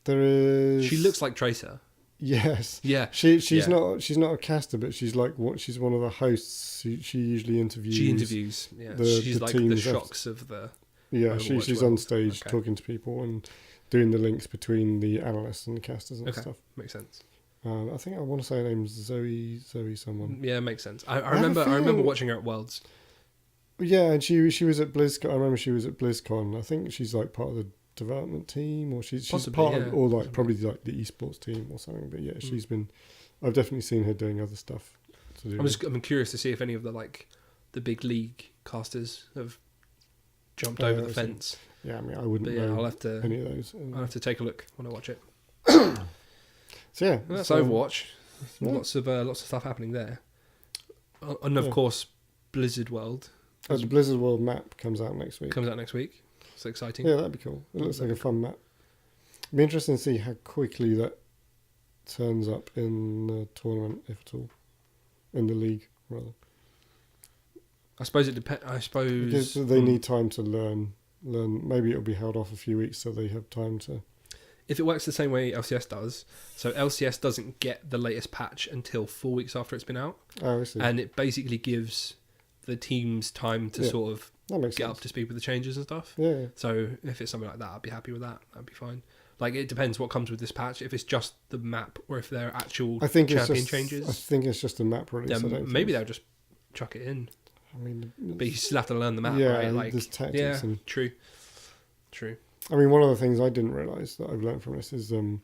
There is. She looks like Tracer. Yes. Yeah. She's Yeah. not a caster, but she's she's one of the hosts. She usually interviews. She interviews. Yeah. She's the like the teams shocks of the. Yeah, Overwatch she's world. on stage talking to people and doing the links between the analysts and the casters and stuff. Makes sense. I think I want to say her name's Zoe someone. Yeah, makes sense. I remember watching her at Worlds. Yeah, and she was at BlizzCon. I remember she was at BlizzCon. I think she's like part of the development team, or she's Possibly, part of, or like possibly. probably like the esports team or something. But yeah, she's been. I've definitely seen her doing other stuff. I'm curious to see if any of the big league casters have jumped over the fence. Yeah, I mean, I wouldn't know I'll have to. any of those. I'll have to take a look when I watch it. So yeah, That's Overwatch. Yeah. Lots of stuff happening there, and of course, Blizzard World. The Blizzard World map comes out next week. Comes out next week. It's exciting. Yeah, that'd be cool. It looks like a fun map. It'd be interesting to see how quickly that turns up in the tournament, if at all, in the league rather. I suppose it depends. Because they need time to learn. Maybe it'll be held off a few weeks so they have time to. If it works the same way LCS does, so LCS doesn't get the latest patch until 4 weeks after it's been out. Oh, I see. And it basically gives the teams time to sort of get up to speed with the changes and stuff. Yeah. So if it's something like that, I'd be happy with that. That'd be fine. Like, it depends what comes with this patch. If it's just the map or if there are actual champion changes. I think it's just a map release. Maybe they'll just chuck it in. I mean, but you still have to learn the map, yeah, right? Like, there's tactics. Yeah, true. I mean, one of the things I didn't realise that I've learned from this is, you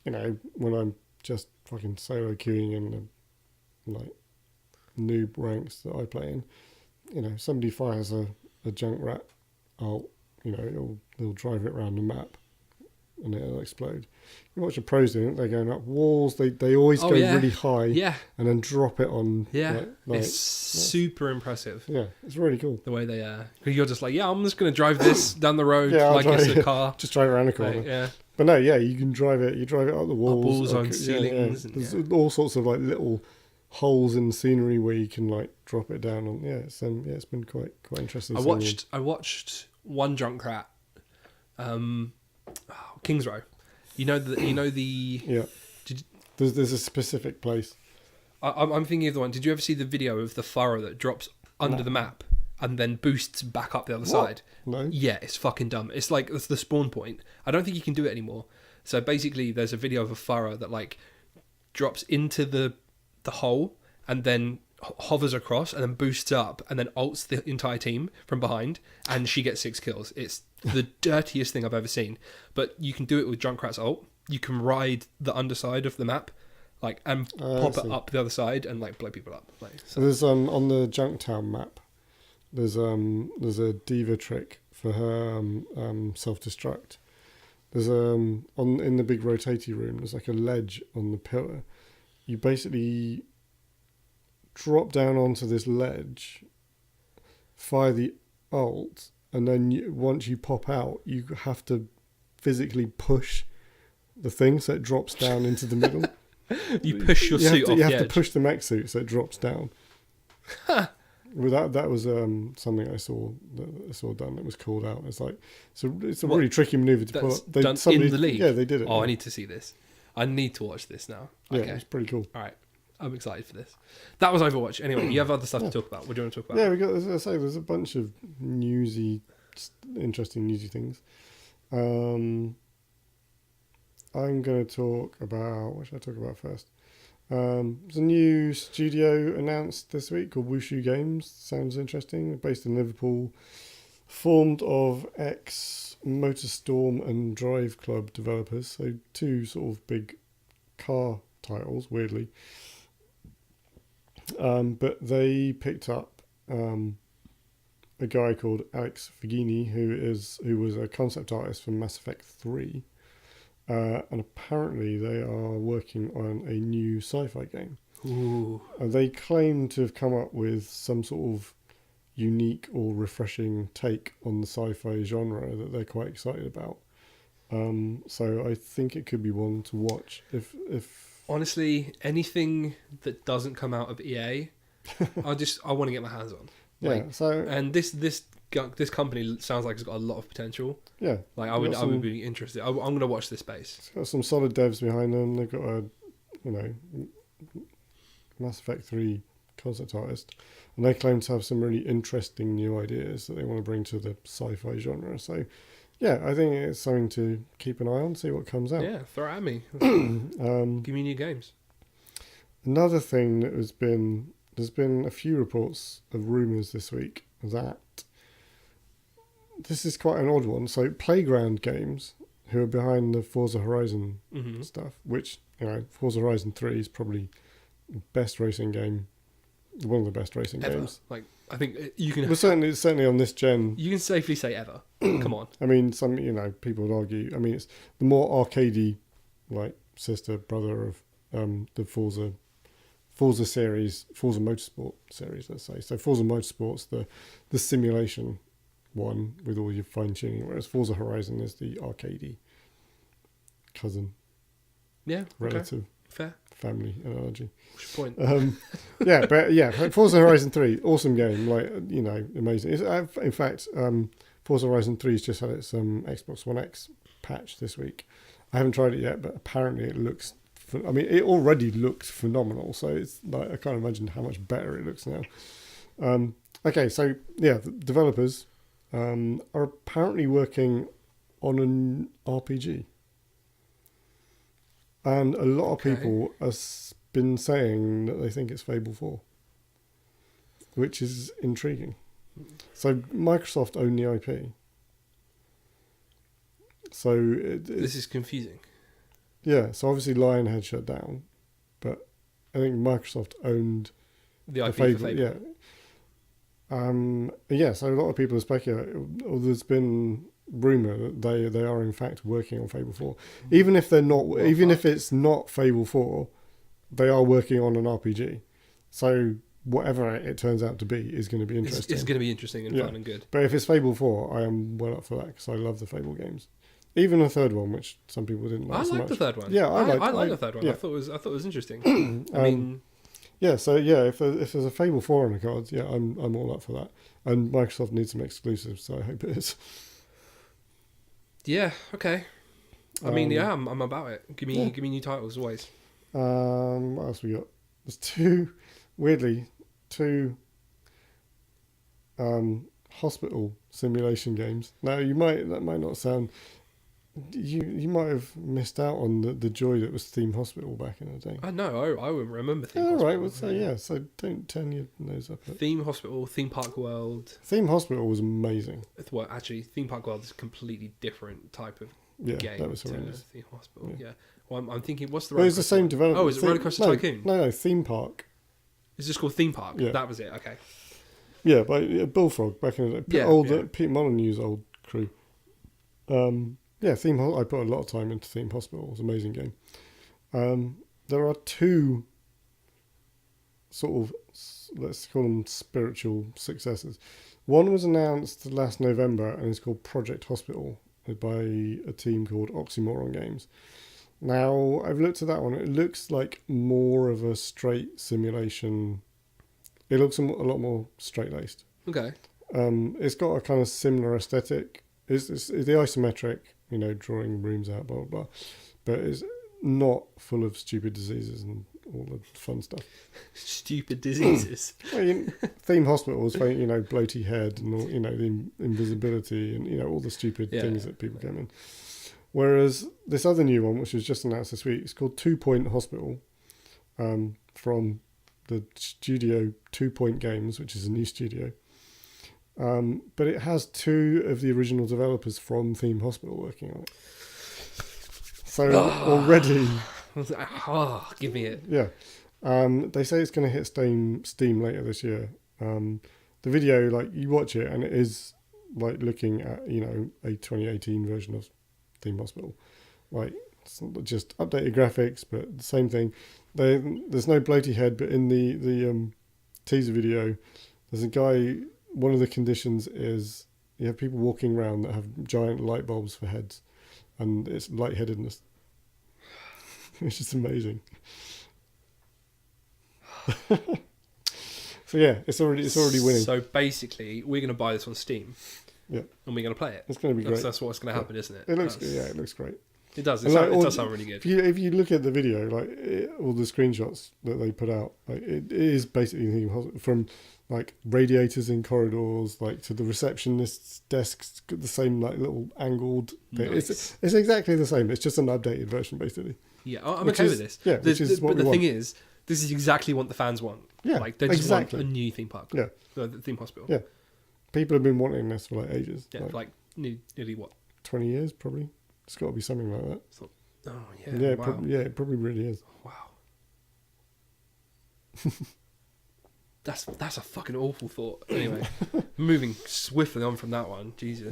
know, when I'm just fucking solo queuing in the, like, noob ranks that I play in, you know, somebody fires a junk rat, you know, they'll drive it around the map and it'll explode. You watch the pros doing it, they're going up walls, they always go really high and then drop it on. Yeah, it's super impressive. Yeah, it's really cool. The way they you're just like, yeah, I'm just going to drive this down the road like it's a car. Just drive around the corner. Like, yeah. But no, yeah, you can drive it up the walls. On ceilings. There's all sorts of like little holes in the scenery where you can like drop it down on. Yeah, it's been quite interesting. I watched one Junkrat, Kings Row. You know the yeah. There's a specific place. I'm thinking of the one. Did you ever see the video of the furrow that drops under the map and then boosts back up the other side? No. Yeah, it's fucking dumb. It's like it's the spawn point. I don't think you can do it anymore. So basically, there's a video of a furrow that like drops into the hole and then hovers across and then boosts up and then ults the entire team from behind, and she gets 6 kills. It's the dirtiest thing I've ever seen. But you can do it with Junkrat's ult. You can ride the underside of the map, like, and pop it up the other side and like blow people up. Like, so there's on the Junktown map. There's a diva trick for her self-destruct. There's in the big rotatey room. There's like a ledge on the pillar. You basically drop down onto this ledge, fire the ult, and then once you pop out, you have to physically push the thing so it drops down into the middle. You push your suit off the edge. You have to push the mech suit so it drops down. Well, that was something I saw done that was called out. It's like it's a really tricky maneuver to pull. Done in the league. Yeah, they did it. Oh, I need to see this. I need to watch this now. Okay. Yeah, it's pretty cool. All right, I'm excited for this. That was Overwatch. Anyway, you have other stuff to talk about. What do you want to talk about? Yeah, we got. As I say, there's a bunch of interesting newsy things. I'm going to talk about. What should I talk about first? There's a new studio announced this week called Wushu Games. Sounds interesting. Based in Liverpool, formed of ex-Motorstorm and Drive Club developers. So 2 sort of big car titles, weirdly. But they picked up a guy called Alex Fagini, who was a concept artist for Mass Effect 3. And apparently they are working on a new sci-fi game. Ooh. They claim to have come up with some sort of unique or refreshing take on the sci-fi genre that they're quite excited about. So I think it could be one to watch. If honestly, anything that doesn't come out of EA, I want to get my hands on. Yeah. And this this company sounds like it's got a lot of potential. Yeah, Like I would be interested. I'm going to watch this space. It's got some solid devs behind them. They've got a, you know, Mass Effect 3 concept artist, and they claim to have some really interesting new ideas that they want to bring to the sci-fi genre. So, yeah, I think it's something to keep an eye on, see what comes out. Yeah, throw it at me. Give me new games. Another thing that there's been a few reports of rumours this week that this is quite an odd one. So Playground Games, who are behind the Forza Horizon stuff, which, you know, Forza Horizon 3 is probably the best racing game, one of the best racing games. Like, I think you can. But certainly on this gen, You can safely say ever. Come on. I mean, some, you know, people would argue. I mean, it's the more arcadey, like sister brother of the Forza series, Forza Motorsport series, let's say. So Forza Motorsport's the simulation one with all your fine tuning, whereas Forza Horizon is the arcadey cousin, Yeah. relative, Okay. Fair. family analogy. What's your point? Yeah, but yeah, Forza Horizon 3, awesome game, like, you know, amazing. In fact, Forza Horizon 3's just had its Xbox One X patch this week. I haven't tried it yet, but apparently it looks. I mean, it already looked phenomenal, so it's like I can't imagine how much better it looks now. Okay, so yeah, the developers are apparently working on an RPG, and a lot of people have been saying that they think it's Fable 4, which is intriguing. So Microsoft own the IP. So This is confusing. yeah, so obviously Lionhead shut down, but I think Microsoft owned The IP Fable, for Fable. yeah. Yeah, so a lot of people have speculated, or there's been rumour that they are in fact working on Fable 4. Even if they're not, if it's not Fable 4, they are working on an RPG. So whatever it turns out to be is going to be interesting. It's going to be interesting and fun and good. But if it's Fable 4, I am well up for that because I love the Fable games. Even the third one, which some people didn't like I so like much. the third one. Yeah, I like the third one. Yeah. I thought it was interesting. I mean, yeah. So yeah, if there's a Fable 4 on the cards, yeah, I'm all up for that. And Microsoft needs some exclusives, so I hope it is. yeah, okay. I mean, yeah, I'm about it. Give me new titles always. What else we got? There's two hospital simulation games. Now that might not sound. You might have missed out on the joy that was Theme Hospital back in the day. I know. I would remember Theme All Hospital. right, well, so yeah, so don't turn your nose up at it. Theme Hospital, Theme Park World. Theme Hospital was amazing. Well, actually, Theme Park World is a completely different type of game. That was to horrendous. Theme Hospital. Yeah. Well, I'm thinking, what's the? Well, it's the same developer. Oh, is it Roller Coaster Tycoon? No, Theme Park. It's just called Theme Park. Yeah. That was it. Okay. Yeah, by Bullfrog back in the day. Yeah. Pete Molyneux's old crew. Theme. I put a lot of time into Theme Hospital. It was an amazing game. There are two sort of, let's call them spiritual successors. One was announced last November and is called Project Hospital by a team called Oxymoron Games. Now, I've looked at that one. It looks like more of a straight simulation. It looks a lot more straight-laced. Okay. It's got a kind of similar aesthetic. It's the isometric, you know, drawing rooms out, blah, blah, blah. But it's not full of stupid diseases and all the fun stuff. Stupid diseases. Well, Theme Hospitals, you know, bloaty head and all, you know, the invisibility and, you know, all the stupid things that people come in. Whereas this other new one, which was just announced this week, it's called 2 Point Hospital, from the studio 2 Point Games, which is a new studio. But it has two of the original developers from Theme Hospital working on it. So already... give me it. Yeah. They say it's going to hit Steam later this year. The video, like, you watch it and it is like looking at, you know, a 2018 version of Theme Hospital. Like, it's not just updated graphics, but the same thing. There's no bloaty head, but in the teaser video, there's a guy. One of the conditions is you have people walking around that have giant light bulbs for heads, and it's lightheadedness. It's just amazing. So So yeah, it's already winning. So basically, we're going to buy this on Steam. Yeah. And we're going to play it. It's going to be great. That's what's going to happen, isn't it? It looks great. It does. And It does sound really good. If you look at the video, all the screenshots that they put out, it is basically thinking from like radiators in corridors, like to the receptionist's desks, the same like little angled bit. Nice. It's exactly the same. It's just an updated version, basically. Yeah, I'm okay with this. Yeah, which is what but we the want. thing is, this is exactly what the fans want. Yeah, like they just exactly. want a new theme park. Yeah, the theme hospital. Yeah, people have been wanting this for like ages. Yeah, like nearly what? 20 years, probably. It's got to be something like that. So, oh yeah. Yeah, wow. it probably really is. Wow. That's a fucking awful thought. Anyway, moving swiftly on from that one. Jesus.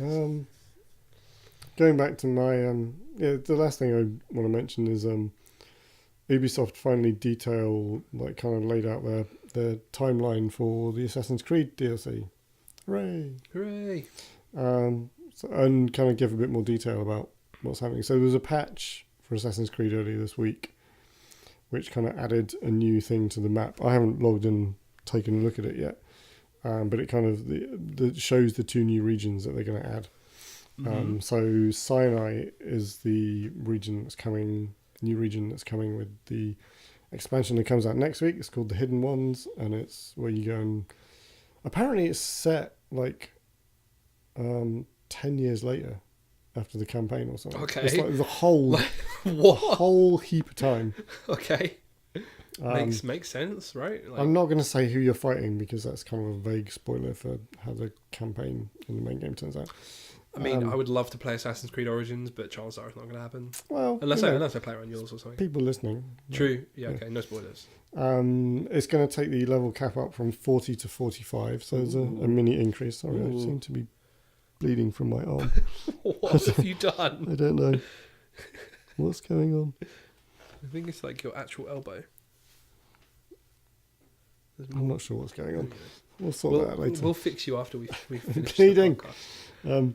Going back to my the last thing I want to mention is Ubisoft finally kind of laid out their timeline for the Assassin's Creed DLC. Hooray! And kind of give a bit more detail about what's happening. So there was a patch for Assassin's Creed earlier this week, which kind of added a new thing to the map. I haven't logged in, taken a look at it yet, but it kind of shows the 2 new regions that they're going to add. Mm-hmm. So Sinai is the region that's coming, new region that's coming with the expansion that comes out next week. It's called the Hidden Ones, and it's where you go and apparently it's set like 10 years later after the campaign or something. Okay. It's like the whole what? whole heap of time. Okay. Makes sense, right? Like, I'm not going to say who you're fighting because that's kind of a vague spoiler for how the campaign in the main game turns out. I mean, I would love to play Assassin's Creed Origins, but chances are it's not going to happen. Well, unless I play around yours or something. People listening. True. Yeah. Okay. No spoilers. It's going to take the level cap up from 40 to 45, so there's a mini increase. Sorry, I seem to be bleeding from my arm. What have you done? I don't know. What's going on? I think it's like your actual elbow. I'm not sure what's going on. We'll sort that out later. We'll fix you after we finish Bleeding. the podcast.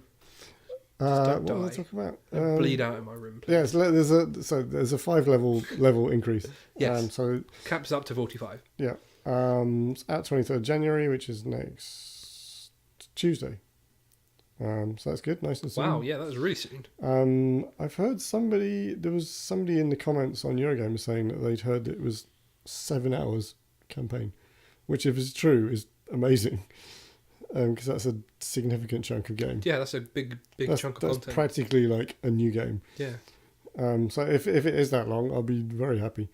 What was I talking about? Bleed out in my room, please. Yeah, there's a 5 level increase. Yes. So caps up to 45. Yeah. It's at 23rd January, which is next Tuesday. So that's good, nice and soon. Wow, yeah, that was really soon. I've heard there was somebody in the comments on Eurogamer saying that they'd heard that it was 7 hours campaign, which if it's true is amazing. Because that's a significant chunk of game. Yeah, that's a big chunk of content. That's practically like a new game. Yeah. So if it is that long, I'll be very happy.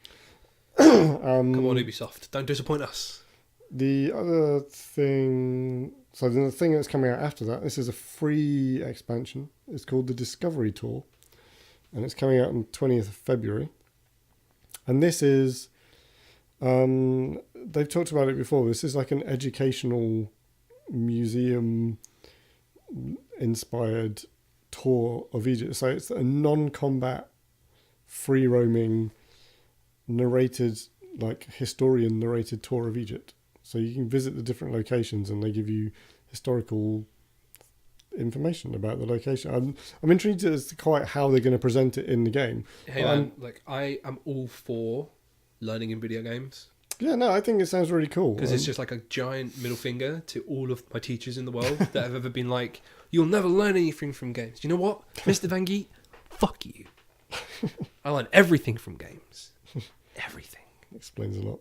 Come on, Ubisoft, don't disappoint us. The other thing, so the thing that's coming out after that, this is a free expansion. It's called the Discovery Tour, and it's coming out on 20th of February. And this is, they've talked about it before. This is like an educational museum inspired tour of Egypt. So it's a non-combat, free roaming, narrated, like historian narrated tour of Egypt. So you can visit the different locations and they give you historical information about the location. I'm intrigued as to quite how they're going to present it in the game. Hey man, I am all for learning in video games. Yeah, no, I think it sounds really cool. Because it's just like a giant middle finger to all of my teachers in the world that have ever been like, you'll never learn anything from games. You know what, Mr. Van Geet? Fuck you. I learn everything from games. Everything. Explains a lot.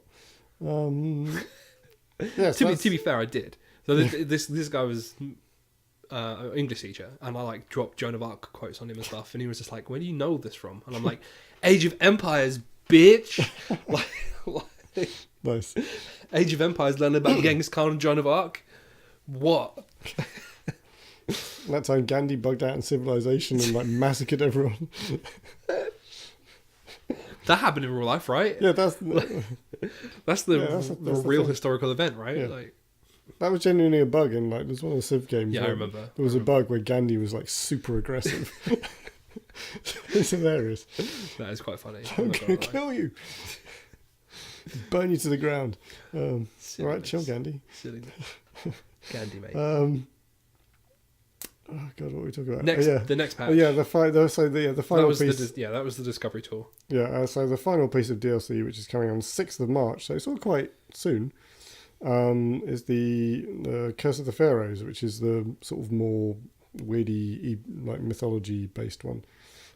Yeah, to be fair, I did. So this guy was an English teacher, and I like dropped Joan of Arc quotes on him and stuff, and he was just like, "Where do you know this from?" And I'm like, "Age of Empires, bitch." like, nice. Age of Empires, learning about Genghis Khan and Joan of Arc. What? That time Gandhi bugged out in Civilization and like massacred everyone. That happened in real life, right? Yeah, that's the real historical event, right? Yeah. Like, that was genuinely a bug in like there's one of the Civ games. Yeah, I remember. There was a bug where Gandhi was like super aggressive. It's hilarious. That is quite funny. I'm gonna kill you. Burn you to the ground. All right, chill, Gandhi. Silliness. Gandhi, mate. Oh God, what were we talking about? The next patch. The final piece. That was the Discovery Tour. Yeah, so the final piece of DLC, which is coming on 6th of March, so it's all quite soon, is the Curse of the Pharaohs, which is the sort of more weirdy, like mythology based one.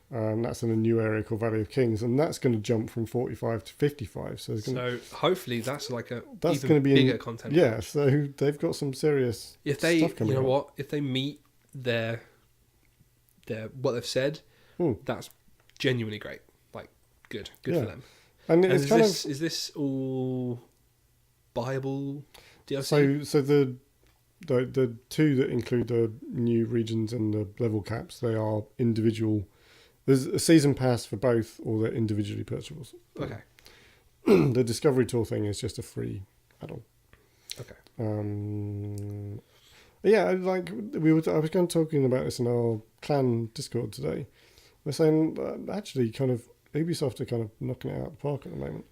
That's in a new area called Valley of Kings, and that's going to jump from 45 to 55. So, hopefully that's like that's even going to be bigger content. Yeah, package. so they've got some serious stuff coming. You know what? If they meet their what they've said, that's genuinely great. Like, good for them. And it's is this all buyable DLC? So the two that include the new regions and the level caps, they are individual. There's a season pass for both, or they're individually purchasables. Okay. The Discovery Tour thing is just a free add-on. Okay. Yeah, like I was kind of talking about this in our clan Discord today. We're saying actually, kind of Ubisoft are kind of knocking it out of the park at the moment.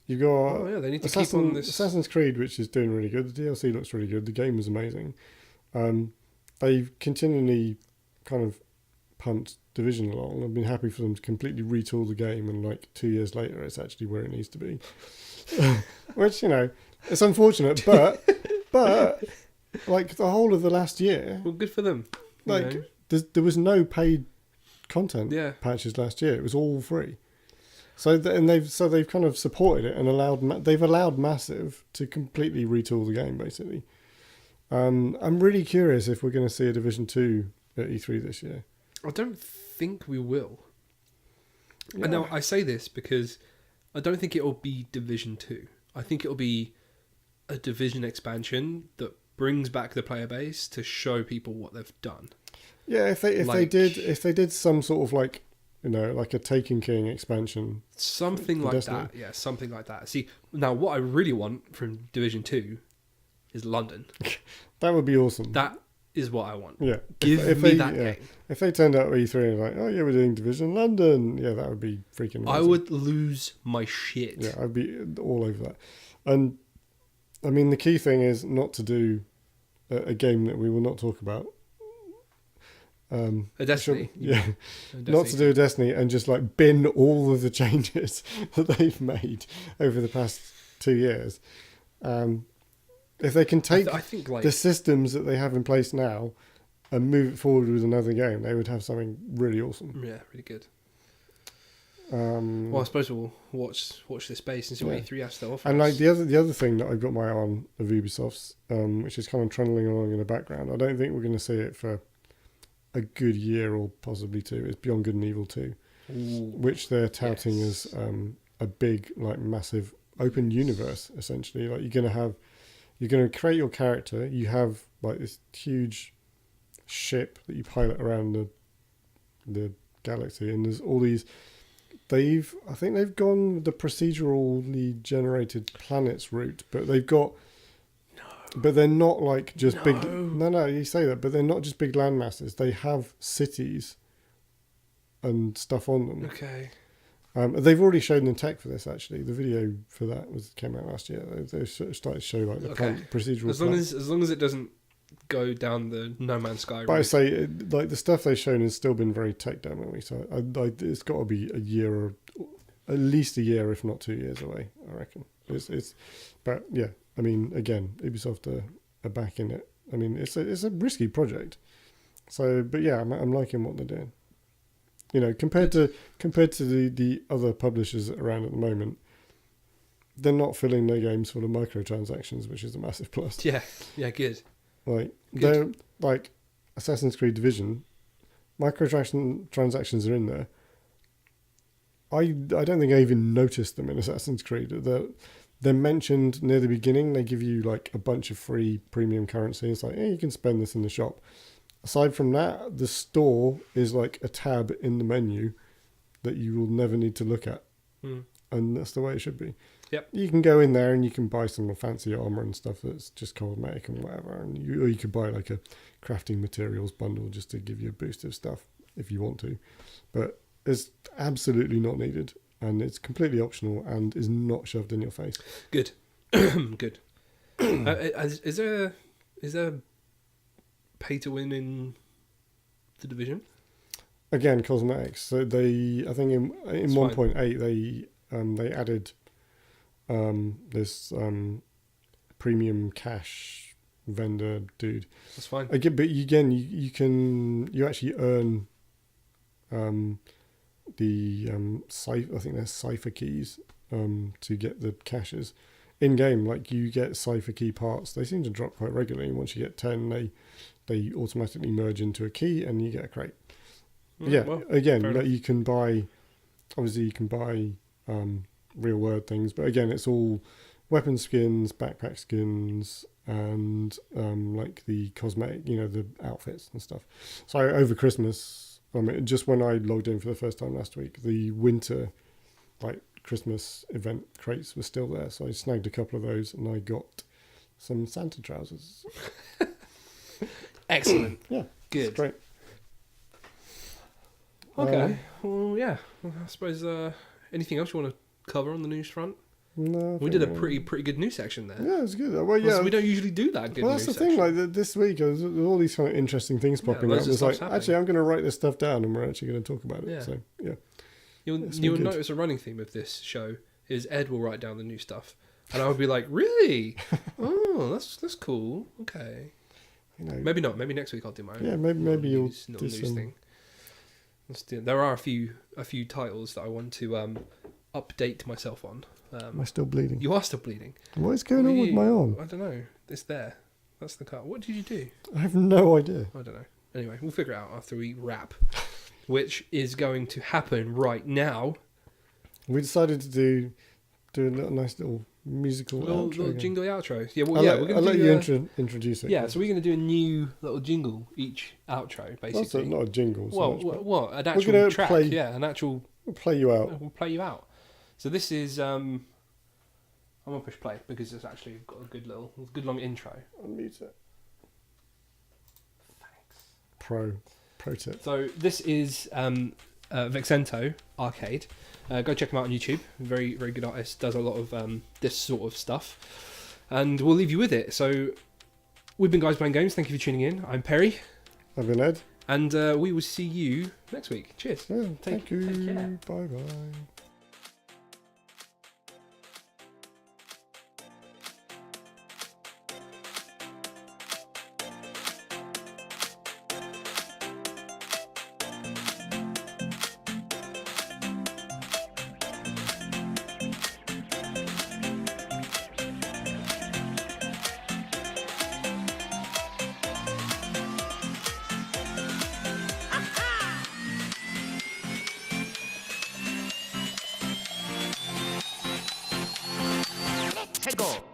You've got they need to keep on this. Assassin's Creed, which is doing really good. The DLC looks really good. The game is amazing. They've continually kind of pumped Division along. I've been happy for them to completely retool the game, and like 2 years later, it's actually where it needs to be. Which, it's unfortunate, but like the whole of the last year, well, good for them. Like there was no paid content patches last year. It was all free. So they've kind of supported it and allowed Massive to completely retool the game basically. I'm really curious if we're going to see a Division 2 at E3 this year. I don't think we will. Yeah. And now I say this because I don't think it'll be Division 2. I think it'll be a Division expansion that brings back the player base to show people what they've done. Yeah, if they did some sort of like a Taken King expansion, something like Destiny. that. Yeah, something like that. See, now what I really want from Division 2 is London. That would be awesome. That is what I want. Yeah, Give me that game. If they turned out E3 and like, oh yeah, we're doing Division London, yeah, that would be freaking amazing. I would lose my shit. Yeah, I'd be all over that. And I mean, the key thing is not to do a game that we will not talk about. A Destiny. Not to do a Destiny and just like bin all of the changes that they've made over the past 2 years. If they can take I think like the systems that they have in place now and move it forward with another game, they would have something really awesome. Yeah, really good. Well, I suppose we'll watch this space and see what E3 has to offer. And like the other thing that I've got my eye on of Ubisoft's, which is kind of trundling along in the background, I don't think we're going to see it for a good year or possibly two. It's Beyond Good and Evil 2, which they're touting as a big, like, massive open universe. Essentially, like you're going to create your character. You have like this huge ship that you pilot around the galaxy, and there's all these. I think they've gone with the procedurally generated planets route, but they've got. But they're not like just big. No, you say that, but they're not just big land masses. They have cities and stuff on them. Okay. They've already shown the tech for this. Actually, the video for that came out last year. They started to show like the procedural. As long as it doesn't go down the No Man's Sky route. But I say like the stuff they've shown has still been very tech demo-y. So it's got to be a year or at least a year, if not 2 years away. I reckon. But yeah. I mean, again, Ubisoft are backing it. I mean, it's a risky project. So, but yeah, I'm liking what they're doing. Compared to the other publishers around at the moment, they're not filling their games full of microtransactions, which is a massive plus. Yeah, good. They're like Assassin's Creed Division, microtransactions are in there. I don't think I even noticed them in Assassin's Creed. They're mentioned near the beginning. They give you like a bunch of free premium currency. It's like, you can spend this in the shop. Aside from that, the store is like a tab in the menu that you will never need to look at. And that's the way it should be. Yep. You can go in there and you can buy some fancy armor and stuff that's just cosmetic and whatever. Or you could buy like a crafting materials bundle just to give you a boost of stuff if you want to. But it's absolutely not needed. And it's completely optional and is not shoved in your face. Good. Good. Is there pay to win in the Division? Again, cosmetics. So I think in 1.8 they added this premium cash vendor dude. That's fine. Again, but you actually earn the I think there's cipher keys to get the caches in game. Like you get cipher key parts. They seem to drop quite regularly. Once you get 10, they automatically merge into a key, and you get a crate. Well, again, like you can buy. Obviously, you can buy real world things, but again, it's all weapon skins, backpack skins, and like the cosmetic, the outfits and stuff. So over Christmas, just when I logged in for the first time last week, the winter, like Christmas event crates were still there. So I snagged a couple of those, and I got some Santa trousers. Excellent. Yeah, good. Great. Okay. Well, yeah. I suppose anything else you want to cover on the news front? No, we did a pretty good news section there. Yeah, it's good. Well, yeah, we don't usually do that good. Well, that's that's the thing. section. Like this week, there's all these kind of interesting things popping up. It's like, actually, I'm going to write this stuff down, and we're actually going to talk about it. Yeah. So, yeah. You'll notice a running theme of this show is Ed will write down the new stuff, and I would be like, really? Oh, that's cool. Okay. Maybe not. Maybe next week I'll do my own. Yeah, maybe you'll do news some thing. There are a few titles that I want to update myself on. Am I still bleeding? You are still bleeding. What is going on with my arm? I don't know. It's there. That's the cut. What did you do? I have no idea. I don't know. Anyway, we'll figure it out after we wrap, which is going to happen right now. We decided to do a nice little musical little jingle outro. Yeah, well, I'll let you introduce it. Yeah, so we're going to do a new little jingle each outro, basically. Also, not a jingle. An actual track. An actual. We'll play you out. We'll play you out. So this is. I'm gonna push play because it's actually got a good long intro. Unmute it. Thanks. Pro tip. So this is Vexento Arcade. Go check him out on YouTube. Very, very good artist. Does a lot of this sort of stuff. And we'll leave you with it. So we've been Guys Playing Games. Thank you for tuning in. I'm Perry. I've been Ed. And we will see you next week. Cheers. Yeah, thank you. Take care. Bye-bye. Let's go.